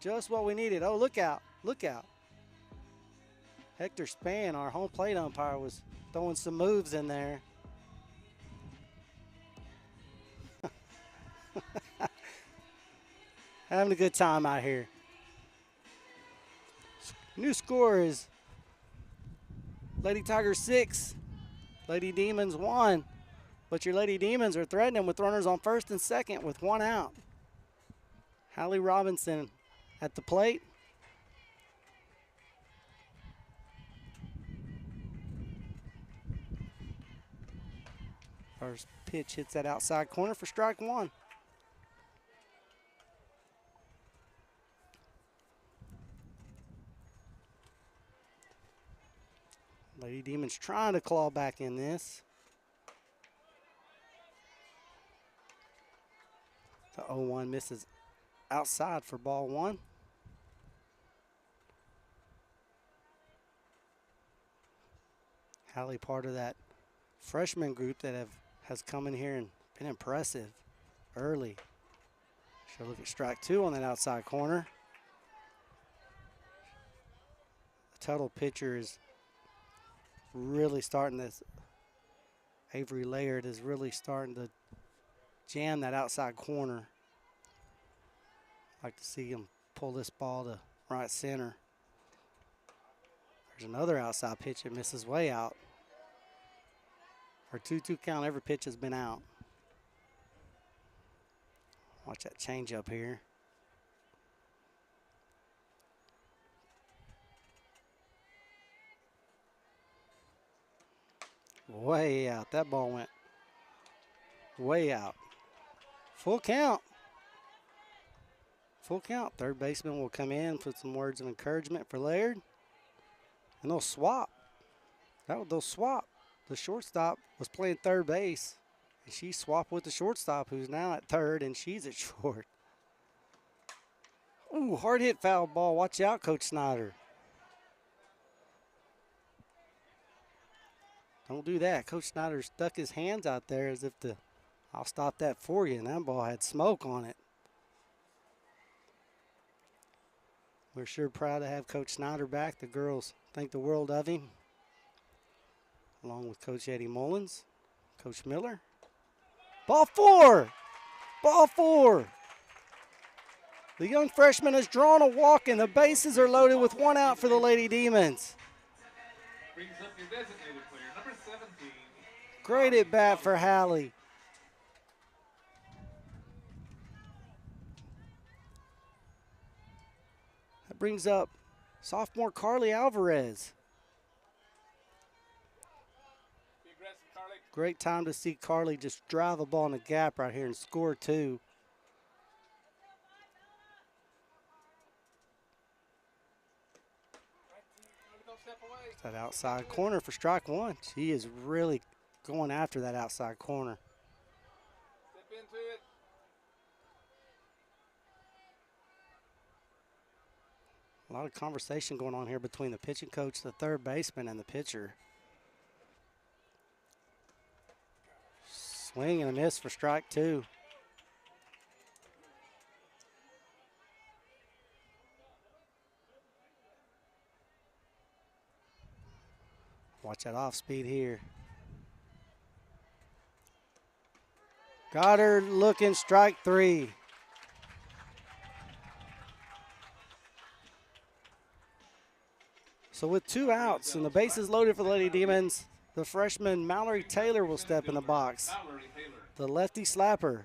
Speaker 1: Just what we needed. Oh, look out. Look out. Hector Spann, our home plate umpire, was throwing some moves in there. Having a good time out here. New score is Lady Tigers 6, Lady Demons 1. But your Lady Demons are threatening with runners on first and second with 1 out. Hallie Robinson at the plate. First pitch hits that outside corner for strike 1. Lady Demons trying to claw back in this. The 0-1 misses outside for ball 1. Hallie part of that freshman group that has come in here and been impressive early. She'll look at strike 2 on that outside corner. The Tuttle pitcher is really starting this. Avery Laird is really starting to jam that outside corner. Like to see him pull this ball to right center. There's another outside pitch that misses way out. Our 2-2 count, every pitch has been out. Watch that change up here. Way out. That ball went way out. Full count. Full count. Third baseman will come in, put some words of encouragement for Laird. And they'll swap. They'll swap. The shortstop was playing third base, and she swapped with the shortstop, who's now at third, and she's at short. Ooh, hard hit foul ball. Watch out, Coach Snyder. Don't do that. Coach Snyder stuck his hands out there as if I'll stop that for you, and that ball had smoke on it. We're sure proud to have Coach Snyder back. The girls think the world of him, along with Coach Eddie Mullins, Coach Miller. Ball 4. Ball 4. The young freshman has drawn a walk, and the bases are loaded with 1 out for the Lady Demons.
Speaker 2: Brings up your designated player, number 17.
Speaker 1: Great at bat for Hallie. That brings up sophomore Carly Alvarez.
Speaker 2: Be aggressive, Carly.
Speaker 1: Great time to see Carly just drive a ball in the gap right here and score 2.
Speaker 2: Don't step away.
Speaker 1: That outside corner for strike 1. She is really going after that outside corner.
Speaker 2: Step into it.
Speaker 1: A lot of conversation going on here between the pitching coach, the third baseman, and the pitcher. Swing and a miss for strike 2. Watch that off speed here. Got her looking, strike 3. So with 2 outs and the bases loaded for the Lady Demons, the freshman Mallory Taylor will step in the box. The lefty slapper.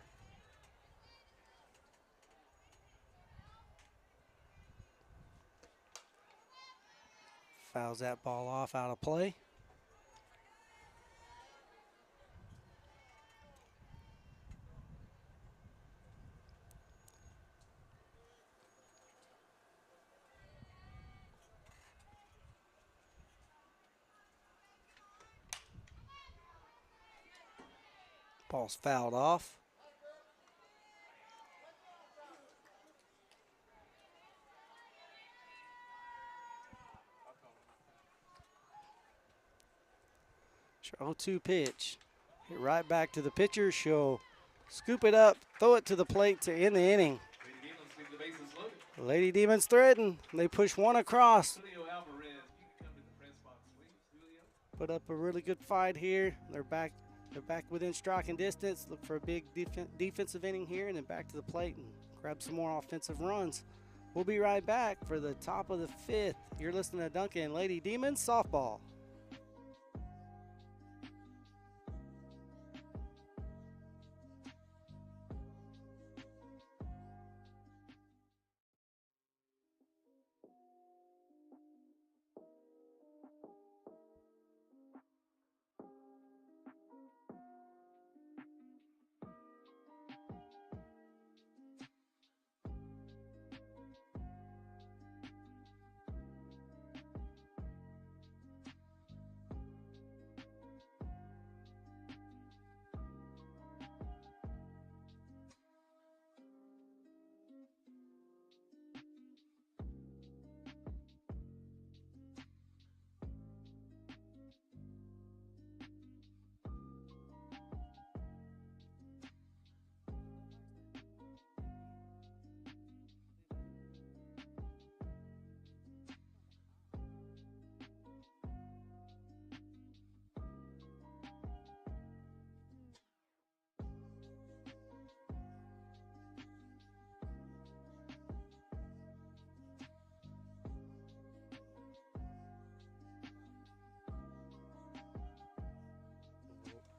Speaker 1: Fouls that ball off out of play. Ball's fouled off. Her 0-2 pitch. Hit right back to the pitcher. She'll scoop it up, throw it to the plate to end the inning. Lady Demons threaten. They push one across. Put up a really good fight here. They're back within striking distance. Look for a big defensive inning here and then back to the plate and grab some more offensive runs. We'll be right back for the top of the 5th. You're listening to Duncan Lady Demons Softball.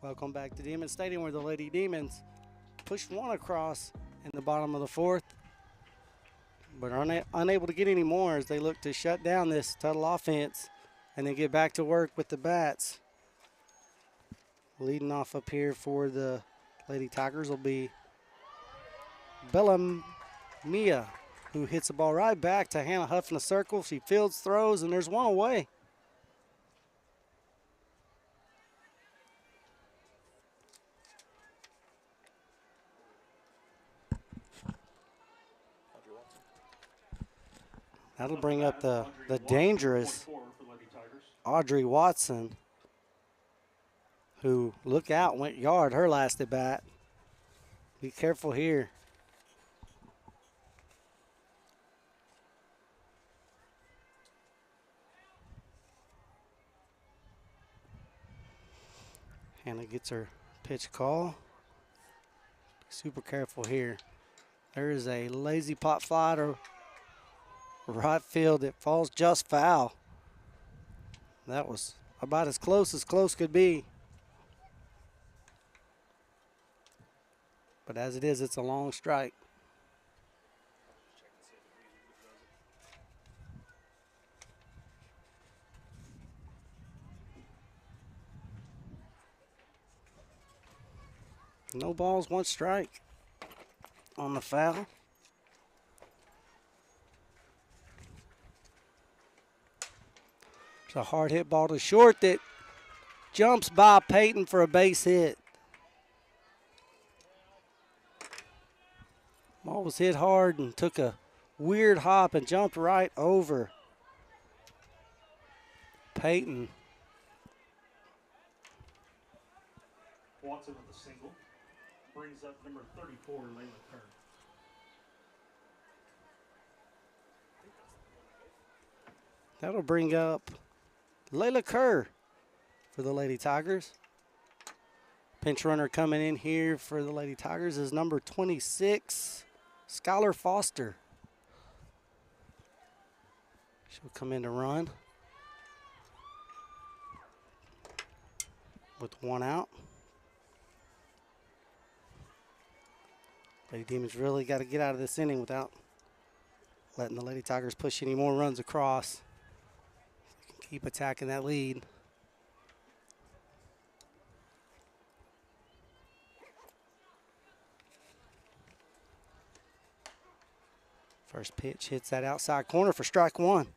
Speaker 1: Welcome back to Demon Stadium, where the Lady Demons pushed one across in the bottom of the 4th, but are unable to get any more as they look to shut down this Tuttle offense and then get back to work with the bats. Leading off up here for the Lady Tigers will be Bella Mia, who hits the ball right back to Hannah Huff in a circle. She fields, throws, and there's one away. That'll bring up the dangerous Audrey Watson, who, look out, went yard her last at bat. Be careful here. Hannah gets her pitch call. Super careful here. There is a lazy pop fly to right field. It falls just foul. That was about as close could be. But as it is, it's a long strike. No balls, 1 strike on the foul. It's a hard hit ball to short that jumps by Peyton for a base hit. Ball was hit hard and took a weird hop and jumped right over Peyton.
Speaker 3: Watson with a single. Brings up number 34, Layla Kerr.
Speaker 1: That'll bring up Layla Kerr for the Lady Tigers. Pinch runner coming in here for the Lady Tigers is number 26, Skylar Foster. She'll come in to run with one out. Lady Demons really got to get out of this inning without letting the Lady Tigers push any more runs across. They can keep attacking that lead. First pitch hits that outside corner for strike one.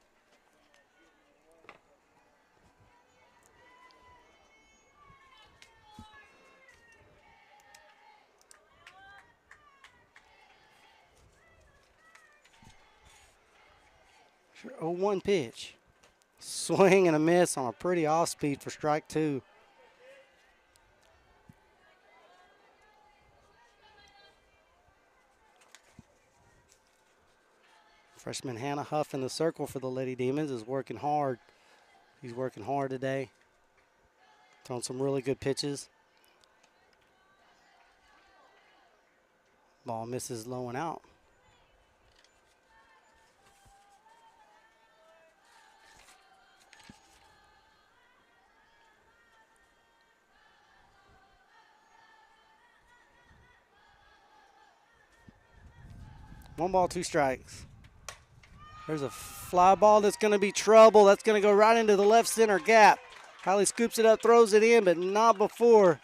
Speaker 1: Sure, 0-1 pitch. Swing and a miss on a pretty off speed for strike two. Freshman Hannah Huff in the circle for the Lady Demons is working hard. He's working hard today. Throwing some really good pitches. Ball misses low and out. One ball, two strikes. There's a fly ball that's going to be trouble. That's going to go right into the left center gap. Hallie scoops it up, throws it in, but not before.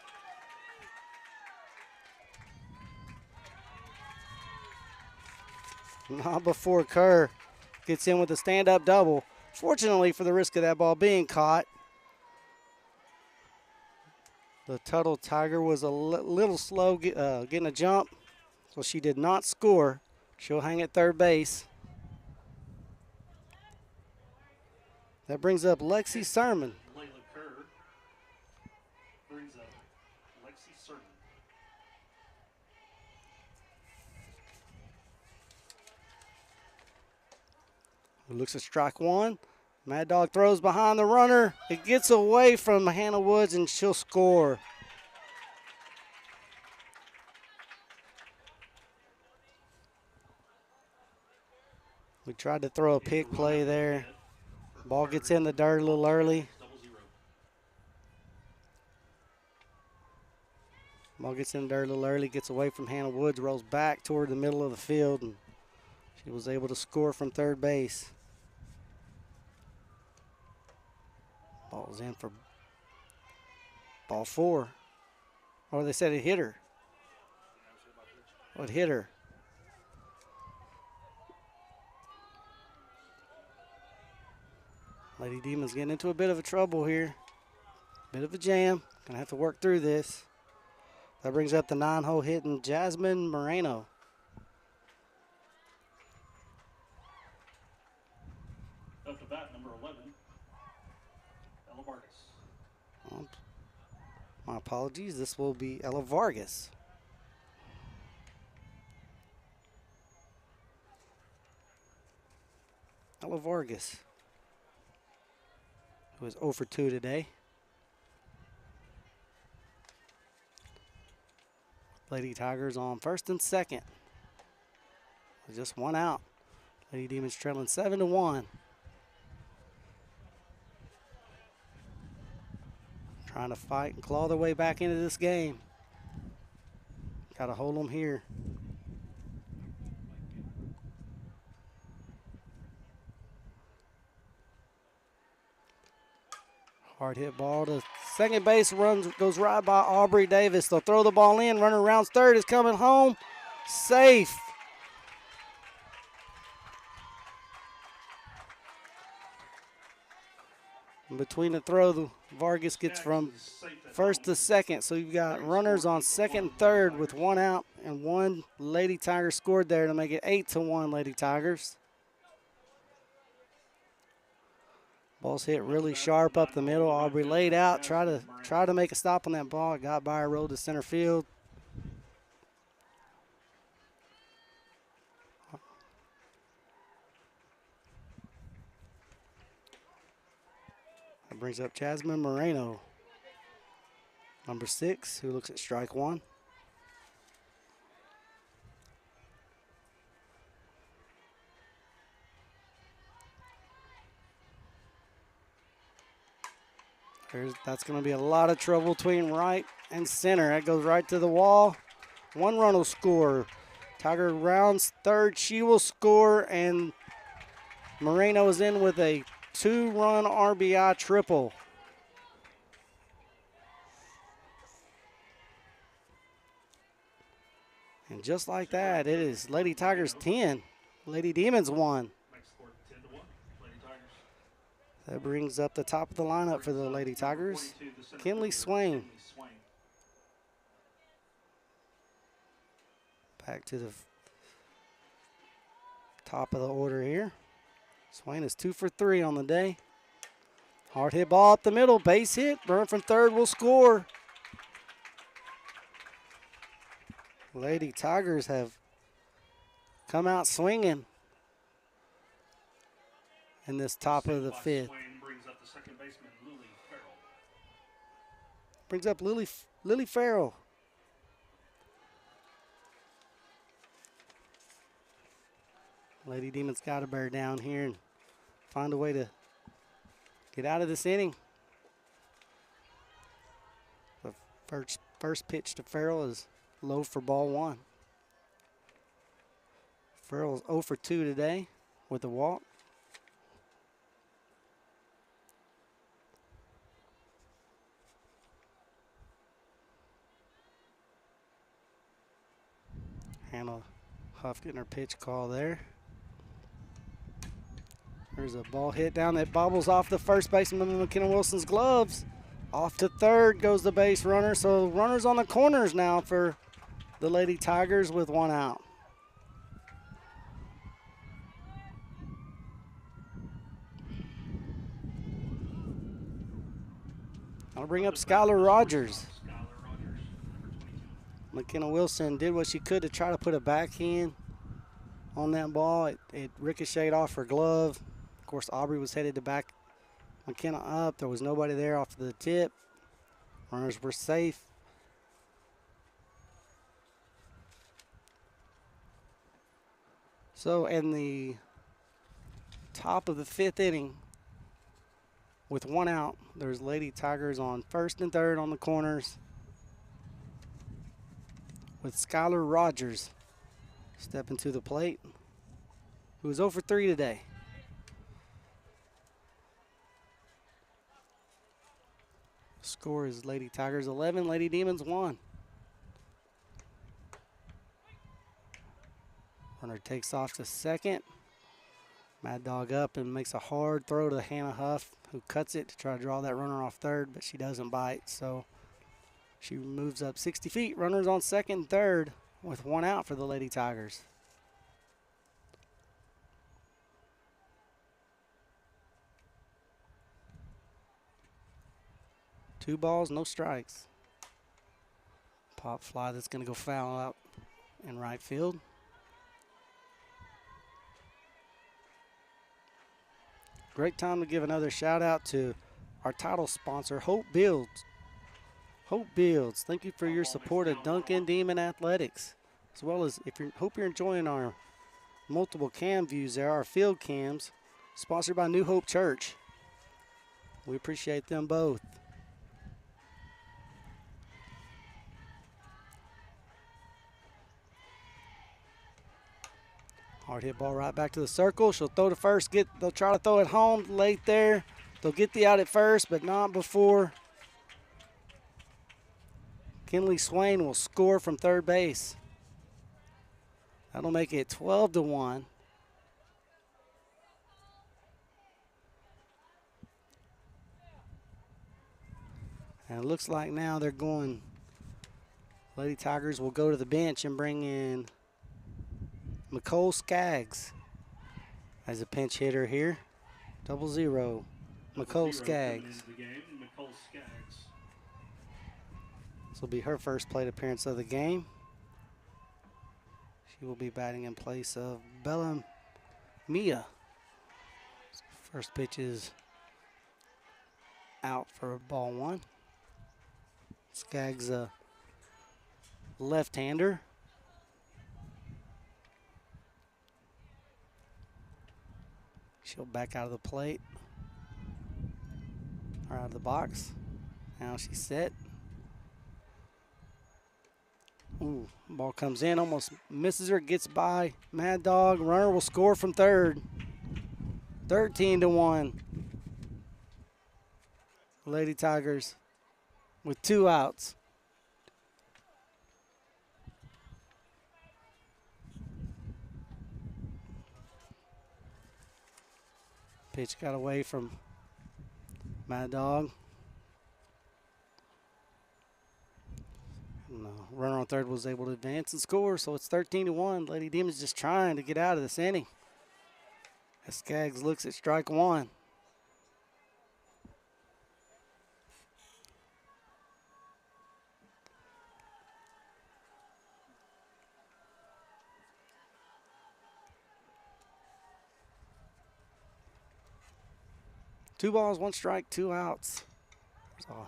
Speaker 1: Not before Kerr gets in with a stand-up double. Fortunately for the risk of that ball being caught, the Tuttle Tiger was a little slow getting a jump, so she did not score. She'll hang at third base. That brings up Lexi Sermon.
Speaker 3: Layla Kerr brings up Lexi Sermon.
Speaker 1: Who looks at strike one. Mad Dog throws behind the runner. It gets away from Hannah Woods, and she'll score. We tried to throw a pick play there. Ball gets in the dirt a little early. Ball gets in the dirt a little early, gets away from Hannah Woods, rolls back toward the middle of the field, and she was able to score from third base. Ball's in for ball four. Oh, they said it hit her. Oh, it hit her. Lady Demons getting into a bit of a trouble here. Bit of a jam. Gonna have to work through this. That brings up the 9-hole hitting Jasmine Moreno.
Speaker 3: Up to bat, number 11, Ella Vargas.
Speaker 1: My apologies. This will be Ella Vargas. Ella Vargas, who is 0 for 2 today. Lady Tigers on first and second. With just one out. Lady Demons trailing 7-1. Trying to fight and claw their way back into this game. Got to hold them here. Hard hit ball to second base, goes right by Aubrey Davis. They'll throw the ball in. Runner rounds third, is coming home. Safe. In between the throw, Vargas gets from first to second. So you've got runners on second and third with one out, and one Lady Tiger scored there to make it 8-1 Lady Tigers. Ball's hit really sharp up the middle. Aubrey laid out, try to make a stop on that ball. It got by her, rolled to center field. That brings up Jasmine Moreno, number 6, who looks at strike one. That's going to be a lot of trouble between right and center. That goes right to the wall. 1 run will score. Tiger rounds third. She will score, and Moreno is in with a 2-run RBI triple. And just like that, it is Lady Tigers 10, Lady Demons 1. That brings up the top of the lineup for the Lady Tigers, Kinley Swain. Back to the top of the order here. Swain is 2 for 3 on the day. Hard hit ball up the middle, base hit. Run from third will score. Lady Tigers have come out swinging in this top of the 5th. Brings up Lily Farrell. Lady Demons got to bear down here and find a way to get out of this inning. The first pitch to Farrell is low for ball 1. Farrell is 0 for 2 today with a walk. Hannah Huff getting her pitch call there. There's a ball hit down that bobbles off the first baseman McKenna Wilson's gloves. Off to third goes the base runner. So runners on the corners now for the Lady Tigers with 1 out. I'll bring up Skylar Rogers. McKenna Wilson did what she could to try to put a backhand on that ball. It ricocheted off her glove. Of course, Aubrey was headed to back McKenna up. There was nobody there off the tip. Runners were safe. So in the top of the 5th inning, with 1 out, there's Lady Tigers on first and third on the corners, with Skylar Rogers stepping to the plate, who was 0 for 3 today. Score is Lady Tigers 11, Lady Demons 1. Runner takes off to second. Mad Dog up and makes a hard throw to Hannah Huff, who cuts it to try to draw that runner off third, but she doesn't bite. So she moves up 60 feet. Runners on second and third with 1 out for the Lady Tigers. Two balls, no strikes. Pop fly that's going to go foul out in right field. Great time to give another shout out to our title sponsor, Hope Builds. Hope Builds, thank you for your support of Duncan Demon Athletics, as well as hope you're enjoying our multiple cam views there, our field cams, sponsored by New Hope Church. We appreciate them both. Hard hit ball right back to the circle. She'll throw to first. They'll try to throw it home late there. They'll get the out at first, but not before Kinley Swain will score from third base. That'll make it 12-1. And it looks like now they're going, Lady Tigers will go to the bench and bring in Nicole Skaggs as a pinch hitter here. 0-0. McCole
Speaker 3: 0 coming
Speaker 1: Skaggs.
Speaker 3: into the game, McCole Skaggs.
Speaker 1: This will be her first plate appearance of the game. She will be batting in place of Bella Mia. First pitch is out for ball one. Skaggs a left-hander. She'll back out of the plate, or out of the box. Now she's set. Ooh, ball comes in, almost misses her, gets by Mad Dog. Runner will score from third. 13-1. Lady Tigers with 2 outs. Pitch got away from Mad Dog. And runner on third was able to advance and score, so it's 13-1. Lady Demons just trying to get out of this inning. As Skaggs looks at strike one. Two balls, 1 strike, 2 outs. There's a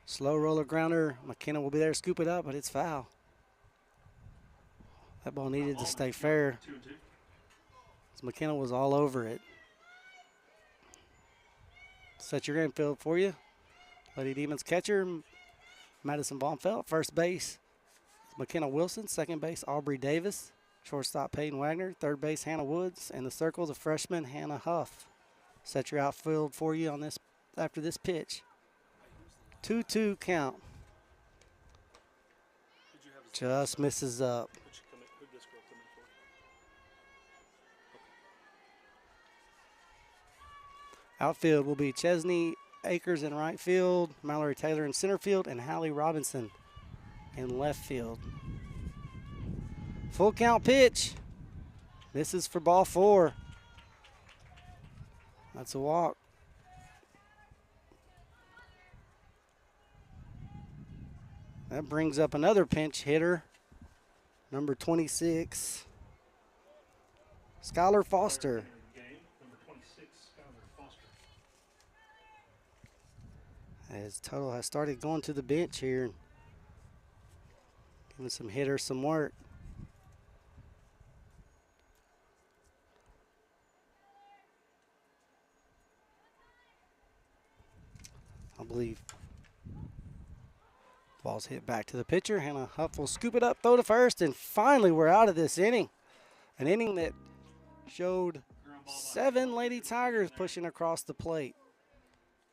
Speaker 1: slow roller grounder. McKenna will be there to scoop it up, but it's foul. That ball needed to stay fair. McKenna was all over it. Set your infield for you. Lady Demons catcher, Madison Baumfeld. First base, McKenna Wilson. Second base, Aubrey Davis. Shortstop, Peyton Wagner. Third base, Hannah Woods. And the circle, the freshman, Hannah Huff. Set your outfield for you on this after this pitch. 2-2 count. Just misses up. Outfield will be Chesney Akers in right field, Mallory Taylor in center field, and Hallie Robinson in left field. Full count pitch. This is for ball 4. That's a walk. That brings up another pinch hitter, number 26, Skylar Foster. As Tuttle has started going to the bench here and giving some hitters some work. I believe ball's hit back to the pitcher. Hannah Huff will scoop it up, throw to first, and finally we're out of this inning. An inning that showed 7 Lady Tigers pushing across the plate.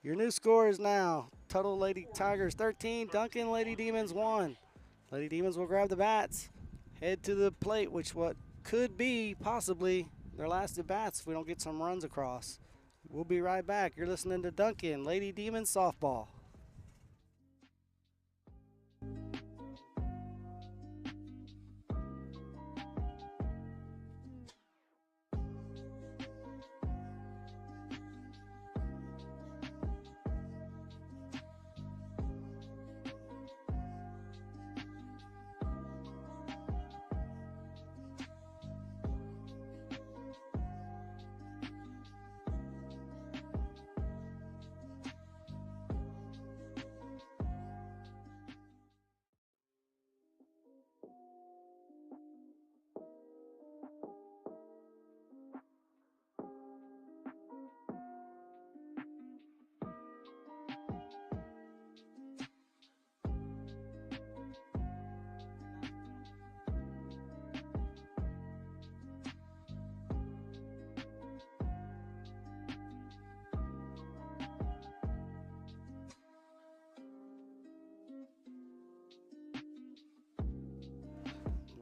Speaker 1: Your new score is now Tuttle Lady Tigers 13, Duncan Lady Demons 1. Lady Demons will grab the bats, head to the plate, which what could be possibly their last at bats if we don't get some runs across. We'll be right back. You're listening to Duncan Lady Demons Softball.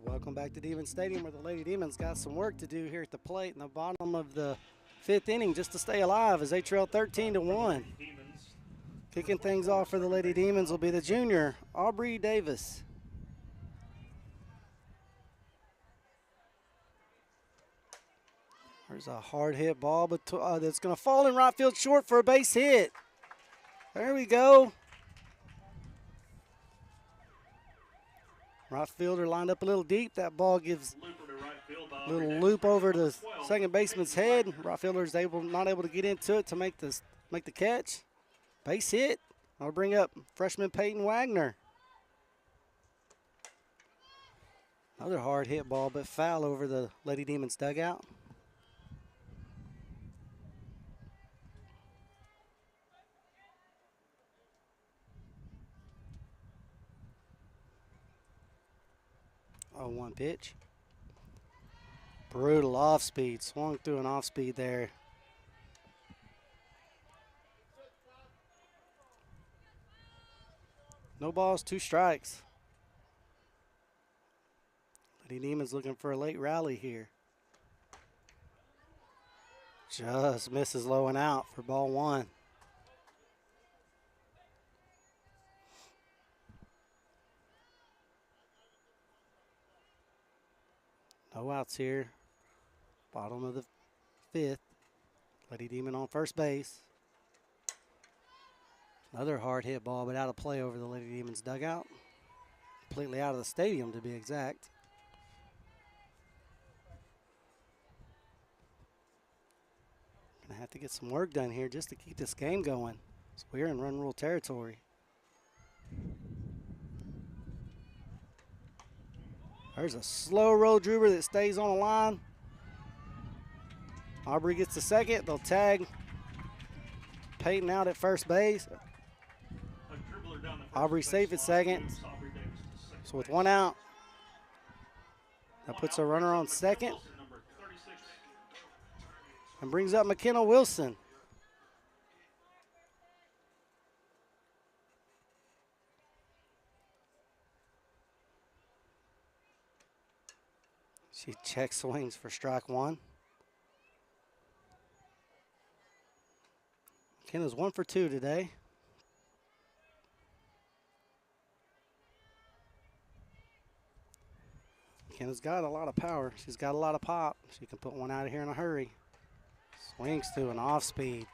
Speaker 1: Welcome back to Demon Stadium, where the Lady Demons got some work to do here at the plate in the bottom of the 5th inning just to stay alive as they trail 13-1. Kicking things off for the Lady Demons will be the junior, Aubrey Davis. There's a hard hit ball that's going to fall in right field short for a base hit. There we go. Right fielder lined up a little deep. That ball gives a little loop over the second baseman's head. Right fielder is not able to get into it to make the catch. Base hit. I'll bring up freshman Peyton Wagner. Another hard hit ball, but foul over the Lady Demons dugout. Oh, 1 pitch. Brutal off speed. Swung through an off speed there. No balls, 2 strikes. Lady Demons looking for a late rally here. Just misses low and out for ball 1. No outs here. Bottom of the 5th. Lady Demon on first base. Another hard hit ball, but out of play over the Lady Demons dugout. Completely out of the stadium, to be exact. Gonna have to get some work done here just to keep this game going. So we're in run rule territory. There's a slow roll drooper that stays on the line. Aubrey gets the second. They'll tag Peyton out at first base. Aubrey safe at second. So with 1 out, that puts a runner on second and brings up McKenna Wilson. She check swings for strike 1. McKenna's 1 for 2 today. McKenna's got a lot of power. She's got a lot of pop. She can put one out of here in a hurry. Swings to an off speed.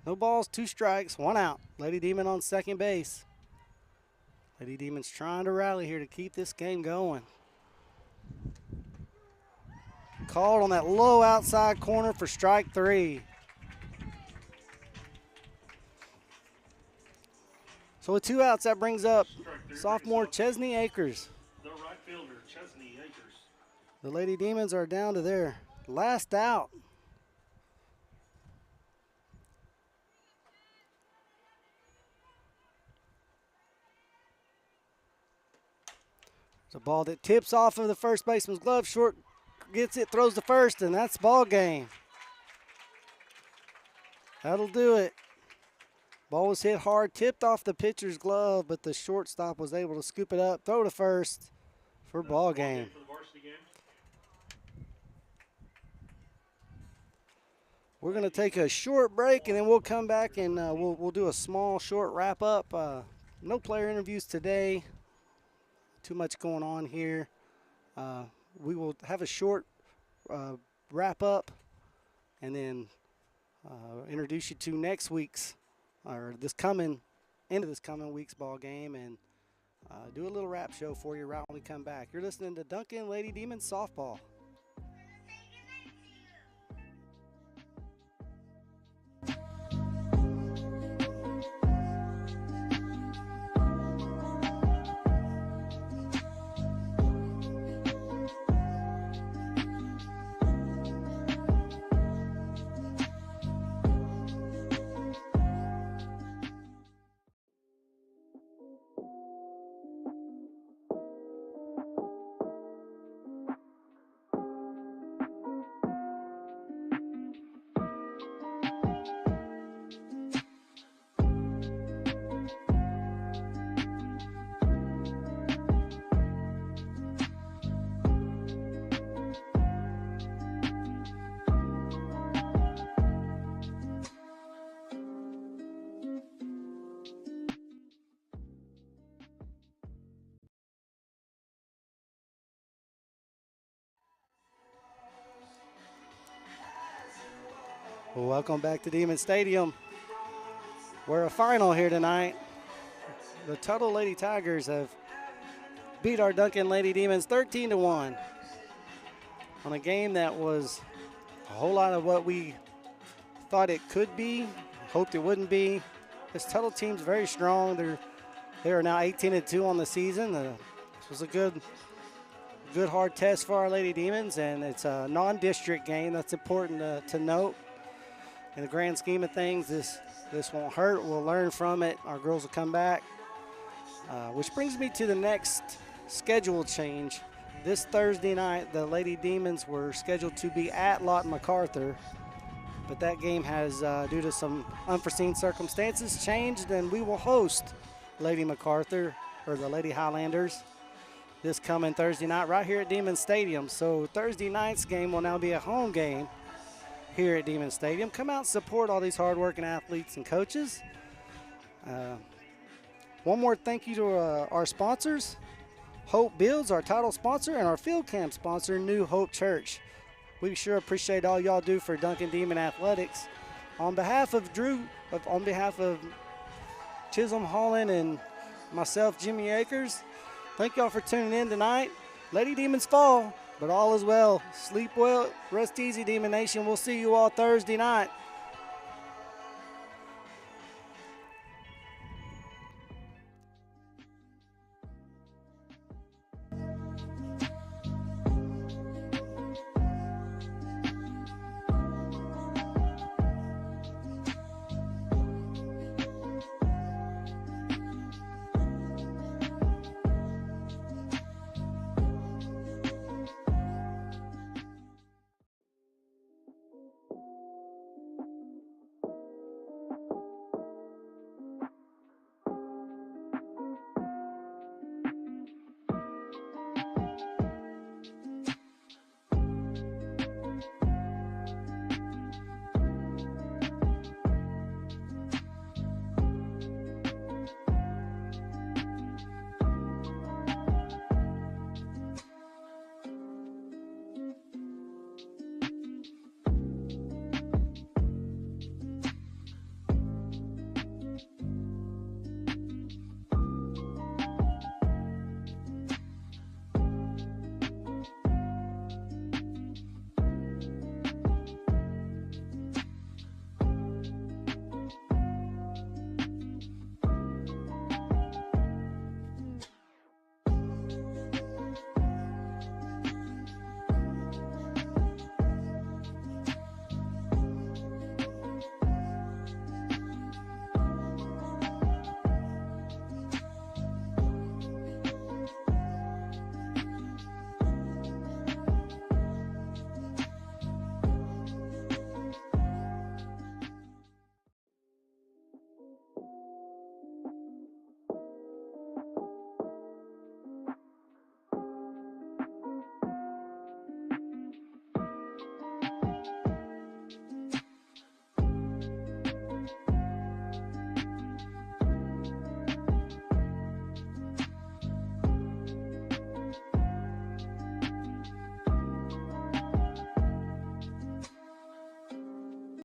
Speaker 1: No balls, 2 strikes, 1 out. Lady Demon on second base. Lady Demon's trying to rally here to keep this game going. Called on that low outside corner for strike 3. So with 2 outs, that brings up sophomore Chesney Akers.
Speaker 3: The right fielder, Chesney Akers.
Speaker 1: The Lady Demons are down to their last out. It's a ball that tips off of the first baseman's glove. Short gets it, throws to first, and that's ball game. That'll do it. Ball was hit hard, tipped off the pitcher's glove, but the shortstop was able to scoop it up, throw to first for ball game. We're going to take a short break, and then we'll come back and we'll do a small, short wrap-up. No player interviews today. Too much going on here. We will have a short wrap-up and then introduce you to next week's or this coming week's ball game, and do a little rap show for you right when we come back. You're listening to Duncan Lady Demons Softball. Welcome back to Demon Stadium. We're a final here tonight. The Tuttle Lady Tigers have beat our Duncan Lady Demons 13-1 on a game that was a whole lot of what we thought it could be, hoped it wouldn't be. This Tuttle team's very strong. They are now 18-2 on the season. This was a good hard test for our Lady Demons, and it's a non-district game. That's important to note. In the grand scheme of things, this won't hurt. We'll learn from it. Our girls will come back. Which brings me to the next schedule change. This Thursday night, the Lady Demons were scheduled to be at Lawton MacArthur, but that game has, due to some unforeseen circumstances, changed, and we will host Lady MacArthur, or the Lady Highlanders, this coming Thursday night right here at Demon Stadium. So Thursday night's game will now be a home game here at Demon Stadium. Come out and support all these hardworking athletes and coaches. One more thank you to our sponsors. Hope Builds, our title sponsor, and our field camp sponsor, New Hope Church. We sure appreciate all y'all do for Duncan Demon Athletics. On behalf of Chisholm Holland and myself, Jimmy Akers, thank y'all for tuning in tonight. Lady Demons fall, but all is well. Sleep well, rest easy, Demon Nation. We'll see you all Thursday night.